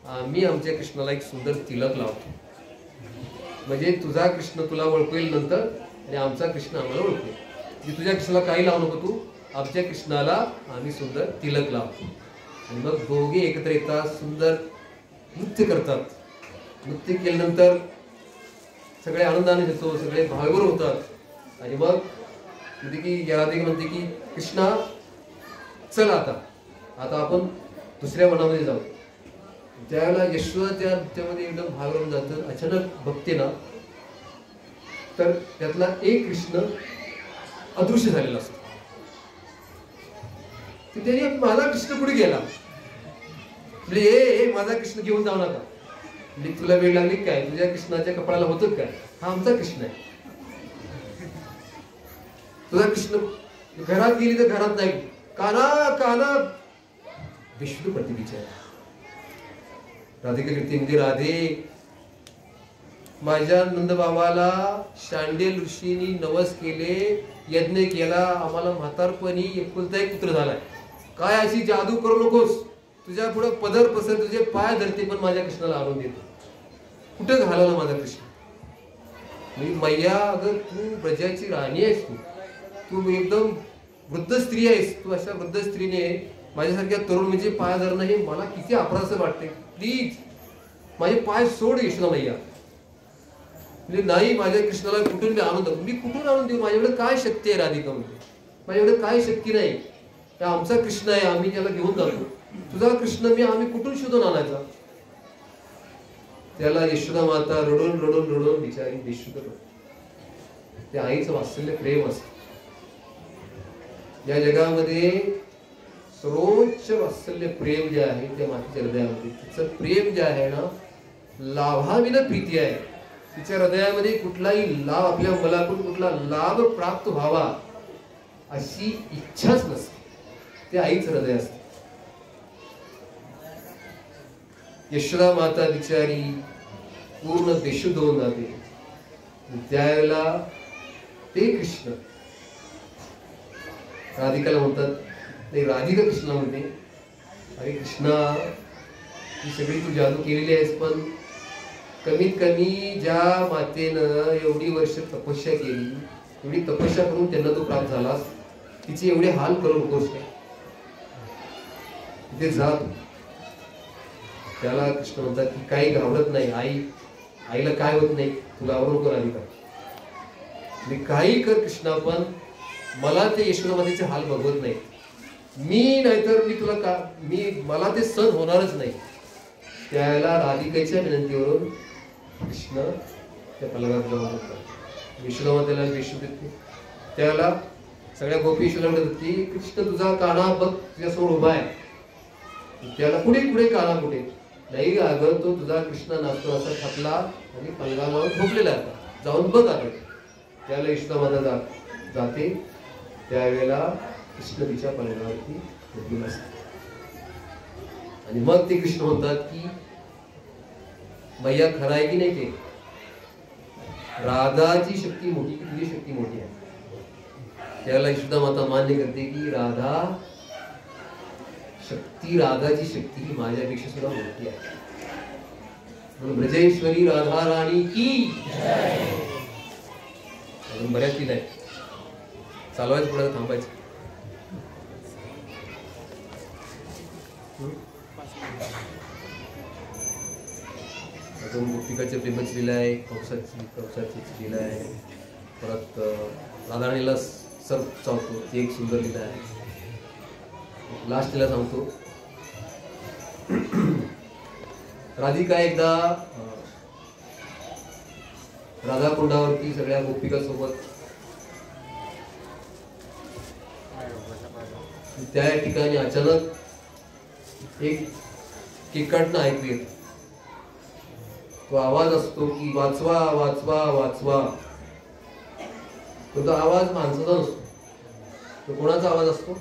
आम्ही आमच्या कृष्णाला एक सुंदर तिलक लावतो. म्हणजे तुझा कृष्ण तुला ओळखेल नंतर आणि आमचा कृष्ण आम्हाला ओळखेल. तुझ्या कृष्णाला काही लावू नको तू, आमच्या कृष्णाला आम्ही सुंदर तिलक लावतो. आणि मग दोघे एकत्र येतात, सुंदर नृत्य करतात. नृत्य केल्यानंतर सगळे आनंदाने होतो, सगळे भागवर होतात. आणि मग म्हणते की राधिका म्हणते की कृष्णा चल आता आपण दुसऱ्या वनामध्ये जाऊ. त्यावेळेला यशोदा त्या नृत्यामध्ये एकदम भागवून जातं. अचानक बघते ना तर त्यातला एक कृष्ण अदृश्य झालेला असतो. त्याने माझा कृष्ण पुढे गेला, म्हणजे ए माझा कृष्ण घेऊन जाऊ नका. म्हणजे तुला वेळ लागली काय, तुझ्या कृष्णाच्या कपाळाला होतं काय, हा आमचा कृष्ण आहे. तुझा कृष्ण घरात गेली तर घरात नाही, काना काना विष्णू पडते बिचार. राधिका कीर्ती म्हणजे राधे, माझ्या नंदबाबाला शांडेल ऋषींनी नवस केले, यज्ञ केला, आम्हाला म्हातारपणी एकुलता एक पुत्र झालाय. काय अशी जादू करू नकोस, तुझ्या पुढे पदर पसर, तुझे पाय धरते, पण माझ्या कृष्णाला आणून देतो. कुठं घालवला माझा कृष्ण? मी मैया, अगर तू प्रजाची राणी आहेस, तू एकदम वृद्ध स्त्री आहेस, तू अशा वृद्ध स्त्रीने माझ्यासारख्या तरुण म्हणजे पाय धरणं हे मला किती अपराध वाटते. प्लीज माझे पाय सोड यशोदा मैया. म्हणजे नाही, माझ्या कृष्णाला कुठून मी आणून देऊ? मी कुठून आणून देऊ? माझ्याकडे काय शक्ती आहे राधिका मध्ये? माझ्याकडे काय शक्ती नाही. आमचा कृष्ण आहे, आम्ही त्याला घेऊन जातो. तुझा कृष्ण आम्ही कुठून शोधून आणायचा? त्याला यशोदा माता रडून रडून रडून बिचारी बेशुद्ध करते. ते आईचं वात्सल्य प्रेम असतं. या जगामध्ये सर्वोच्च वात्सल्य प्रेम जे आहे त्या मातेच्या हृदयामध्ये, तिचं प्रेम जे आहे ना, लाभाविना प्रीती आहे. तिच्या हृदयामध्ये कुठलाही लाभ, आपल्या मुलाकडून कुठला लाभ प्राप्त व्हावा अशी इच्छाच नसते. ते आईच हृदय असते. यशोदा माता बिचारी पूर्ण बेशुद्ध होऊन जाते. त्यावेळेला ते कृष्ण राधिकाला म्हणतात, नाही, राधिका कृष्णा म्हणते, अरे कृष्णा, ही सगळी तू जादू केलेली आहेस, पण कमीत कमी ज्या मातेनं एवढी वर्ष तपस्या केली, एवढी तपस्या करून त्यांना तू प्राप्त झालास, तिचे एवढे हाल करू नकोस काय? तिथे जा. त्याला कृष्ण म्हणतात की काही घाबरत नाही, आईला काय होत नाही, तू घाबरू नको राधिका. मी काही कर कृष्णा, पण मला ते यशोदामातेचे हाल बघवत नाही. मी नाहीतर मी तुला मला ते सहन होणारच नाही. त्यावेळेला राधिकेच्या विनंतीवरून कृष्ण त्या पलंगात जाऊन होता. यशोदामातेला बेशुद्ध देते. त्यावेळेला सगळ्या गोपी यशोदाकडे होती, कृष्ण तुझा काना बघ तुझ्यासमोर उभा आहे. त्याला पुढे पुढे काना कुठे? नाही अगं, तो तुझा कृष्ण नाचतो असा थकला आणि पलंगावर झोपलेला आहे, जाऊन बघ आता. त्याला यशोदामाता जाते. त्यावेळेला कृष्ण तिच्या पलंगावरती झोपलेला असतो. आणि मग ते कृष्ण म्हणतात की मैया, खरं आहे की नाही ते? राधाची शक्ती मोठी की तुझी शक्ती मोठी आहे? त्याला यशोदा माता मान्य करते की राधाची शक्ती ही माझ्यापेक्षा सुद्धा मोठी आहे. म्हणून ब्रजेश्वरी राधा राणी की अजून बऱ्याच लिहिलं आहे, चालवायचं पुढे थांबायचं. अजून गोपिकाच्या प्रेमाची लीला आहे, कंसाची लीला आहे, परत राधाराणीला सर्प चावतो ती एक सुंदर लीला आहे. लास्ट लीला सांगतो. राधिका एकदा राधा कुंडावरती सगळ्या गोपिका सोबत त्या ठिकाणी अचानक एक किकाटणं ऐकू येत. तो आवाज असतो की वाचवा वाचवा वाचवा. तो आवाज माणसाचा नसतो. तो कोणाचा आवाज असतो?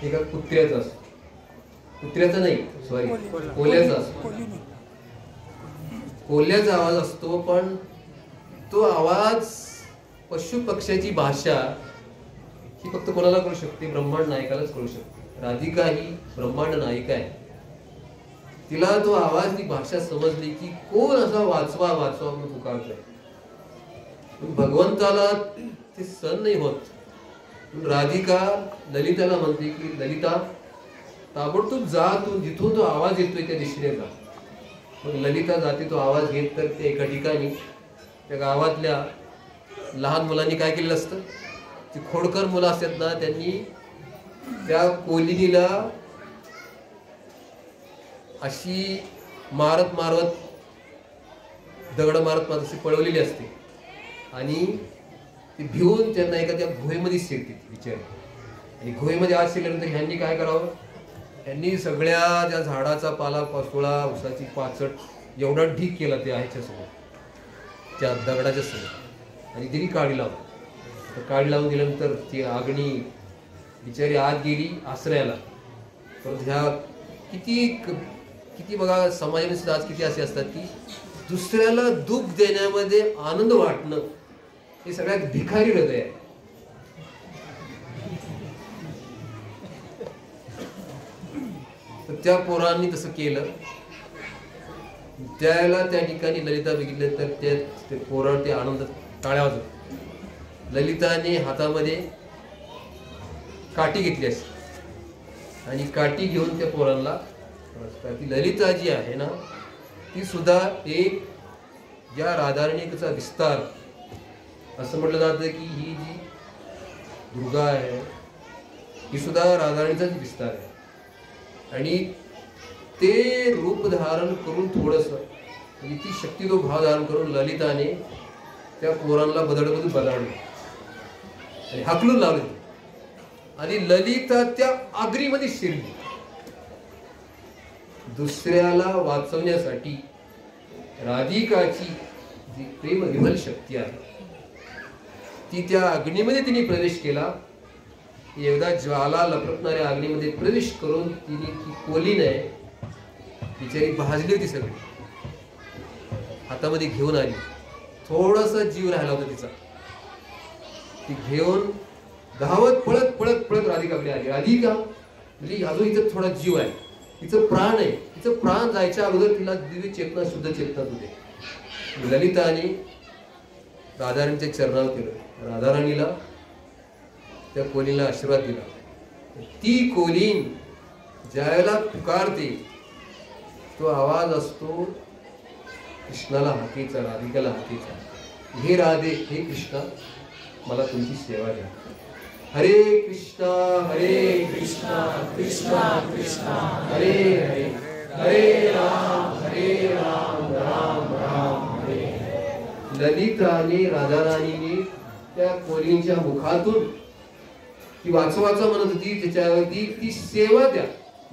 एका कुत्र्याचा असतो. कुत्र्याचा नाही, सॉरी, कोल्ह्याचा असतो. कोल्ह्याचा आवाज असतो. पण तो आवाज, पशु पक्ष्याची भाषा ही फक्त कोणाला कळू शकते? ब्रह्मांड नायकालाच कळू शकते. राधिका ही ब्रह्मांड नायिका आहे. तिला तो आवाज, ती भाषा समजली की कोण असा वाचवा वाचवा म्हणून पुकारतोय. भगवंताला ते सहन नाही होत. राधिका ललिताला म्हणते की ललिता, ताबडतोब जा, तू जिथून तो आवाज येतोय त्या दिशेने जा. मग ललिता जाते तो आवाज घेत. तर ते एका ठिकाणी त्या गावातल्या लहान मुलांनी काय केलेलं असतं, ती खोडकर मुलं असतात ना, त्यांनी त्या कोलिनीला अशी मारत मारत, दगड मारत मारत अशी पळवलेली असते. आणि ती भिवून त्यांना एका त्या गुहेमध्ये शिरते बिचारी. आणि गुहेमध्ये आज शिरल्यानंतर ह्यांनी काय करावं, ह्यांनी सगळ्या ज्या झाडाचा पाला पाचोळा, उसाची पाचट एवढा ढीक केला त्या ह्याच्यासमोर, त्या दगडाच्या समोर. आणि तिने काडी लावली. तर काडी लावून दिल्यानंतर ती आगणी बिचारी आत गेली आश्रयाला. तर ह्या किती बघा, समाजामध्ये आज किती असे असतात की दुसऱ्याला दुःख देण्यामध्ये आनंद वाटणं हे सगळ्यात भिकारी हृदय आहे. त्या पोरांनी तसं केलं. त्याला त्या ठिकाणी ललिता बघितलं तर ते पोरावर ते आनंद टाळ्या वाजवत. ललिताने हातामध्ये काठी घेतली असते आणि काठी घेऊन त्या पोरांना ती ललिता जी आहे ना ती सुद्धा एक या राधारणीचा विस्तार. असं म्हटलं जातं की ही जी दुर्गा आहे ही सुद्धा राधारणीचाच विस्तार आहे. आणि ते रूप धारण करून थोडस म्हणजे ती शक्ती तो भाव धारण करून ललिताने त्या पोरांना बदलून बदलले आणि हाकलून लावले. आणि ललिता त्या आगरीमध्ये शिरली. दुसऱ्याला वाचवण्यासाठी राधिकाची जी प्रेम विमल शक्ती आहे ती त्या अग्नीमध्ये तिने प्रवेश केला. एकदा ज्वाला लपटणाऱ्या अग्नीमध्ये प्रवेश करून तिने ती कोलीन आहे बिचारी भाजली होती सगळी, हातामध्ये घेऊन आली. थोडासा जीव राहिला होता तिचा. ती घेऊन धावत पळत पळत पळत राधिकाकडे आली. राधिका म्हणजे अजून हिचा थोडा जीव आहे, तिचं प्राण आहे. तिचं प्राण जायच्या अगोदर तिला दिव्य चेतना शुद्ध चेतना होते. ललिताने राधाराणीच्या चरणावर केलं. राधाराणीला त्या कोलीला आशीर्वाद दिला. ती कोलीन ज्यावेळेला पुकारते तो आवाज असतो कृष्णाला हाकेचा, राधिकाला हाकेचा. हे राधे, हे कृष्णा, मला तुमची सेवा द्या. हरे कृष्णा कृष्णा कृष्णा हरे हरे, हरे राम राम राम हरे. ललिताने राधाराणीने त्या कोलींच्या मुखातून ती वाचवाचा म्हणत होती त्याच्यावरती ती सेवा द्या,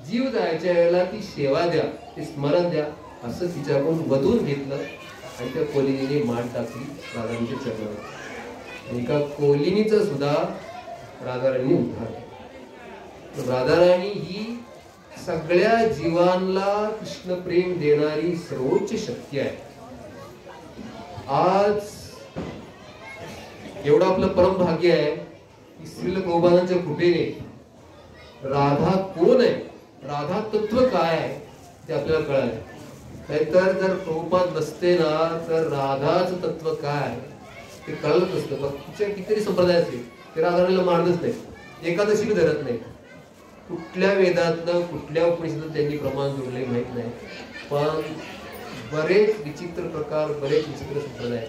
जीव जायच्या वेळेला ती सेवा द्या, ते स्मरण द्या असं तिच्याकडून वधून घेतलं. आणि त्या कोलिनीने मान टाकली राधाराणीच्या चरणावर. एका कोलिनीचा सुद्धा राधाराणी उद्धार केला. राधाराणी ही सगळ्या जीवांना कृष्ण प्रेम देणारी सर्वोच्च शक्ती आहे. आज एवढं आपलं परम भाग्य आहे की श्रील प्रभुपादांच्या कृपेने राधा कोण आहे, राधा तत्व काय आहे ते आपल्याला कळालं. नाहीतर जर प्रभुपाद नसते ना तर राधाचं तत्व काय ते कळलंच नसतं. बाकीच्या कितीतरी संप्रदाय असतील ते राधाराणीला मानतच नाही, एकादशी बी धरत नाही. कुठल्या वेदातनं कुठल्या उपनिषदात त्यांनी प्रमाण जोडले माहित नाही. पण बरेच विचित्र प्रकार, बरेच विचित्र संप्रदाय.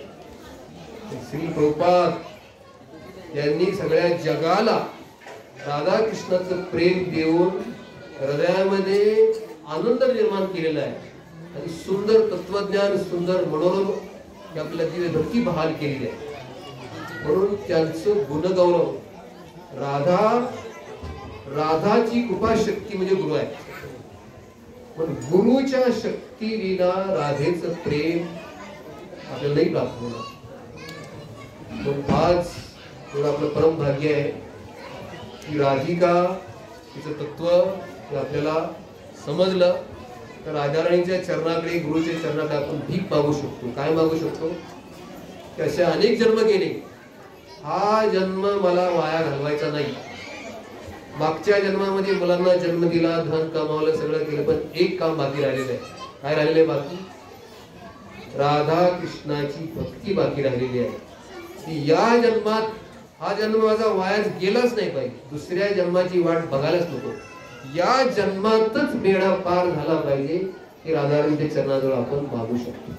श्री प्रभुपाद यांनी सगळ्या जगाला राधा कृष्णाचं प्रेम देऊन हृदयामध्ये आनंद निर्माण केलेला आहे. आणि सुंदर तत्वज्ञान, सुंदर मनोरम आपल्या दिव्य भक्ती बहाल केलेली आहे. म्हणून त्यांचं गुणगौरव. राधाची कृपा शक्ती म्हणजे गुरु आहे. पण गुरुच्या शक्ती विना राधेचं प्रेम आपल्याला नाही प्राप्त होणार. आज थोडं आपलं परम भाग्य आहे की राधिका तिचं तत्व आपल्याला समजलं. तर राधाराणीच्या चरणाकडे, गुरुच्या चरणाकडे आपण भीक मागू शकतो. काय मागू शकतो की असे अनेक जन्म गेले, हा जन्म मला वाया घालवायचा नाही. मागच्या जन्मामध्ये मुलांना जन्म दिला, धन कमावलं, सगळं केलं, पण एक काम बाकी राहिलेलं आहे. काय राहिलेलं आहे बाकी? राधा कृष्णाची भक्ती बाकी राहिलेली आहे. की या जन्मात हा जन्म माझा वायाच गेलाच नाही पाहिजे, दुसऱ्या जन्माची वाट बघायलाच नको. या जन्मातच बेडा पार झाला पाहिजे हे राधाराणीच्या चरणाजवळ आपण मागू शकतो.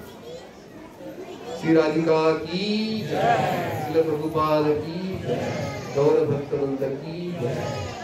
श्री राधिका की जय, श्रील प्रभुपाद की जय, गौर भक्तवंत की जय.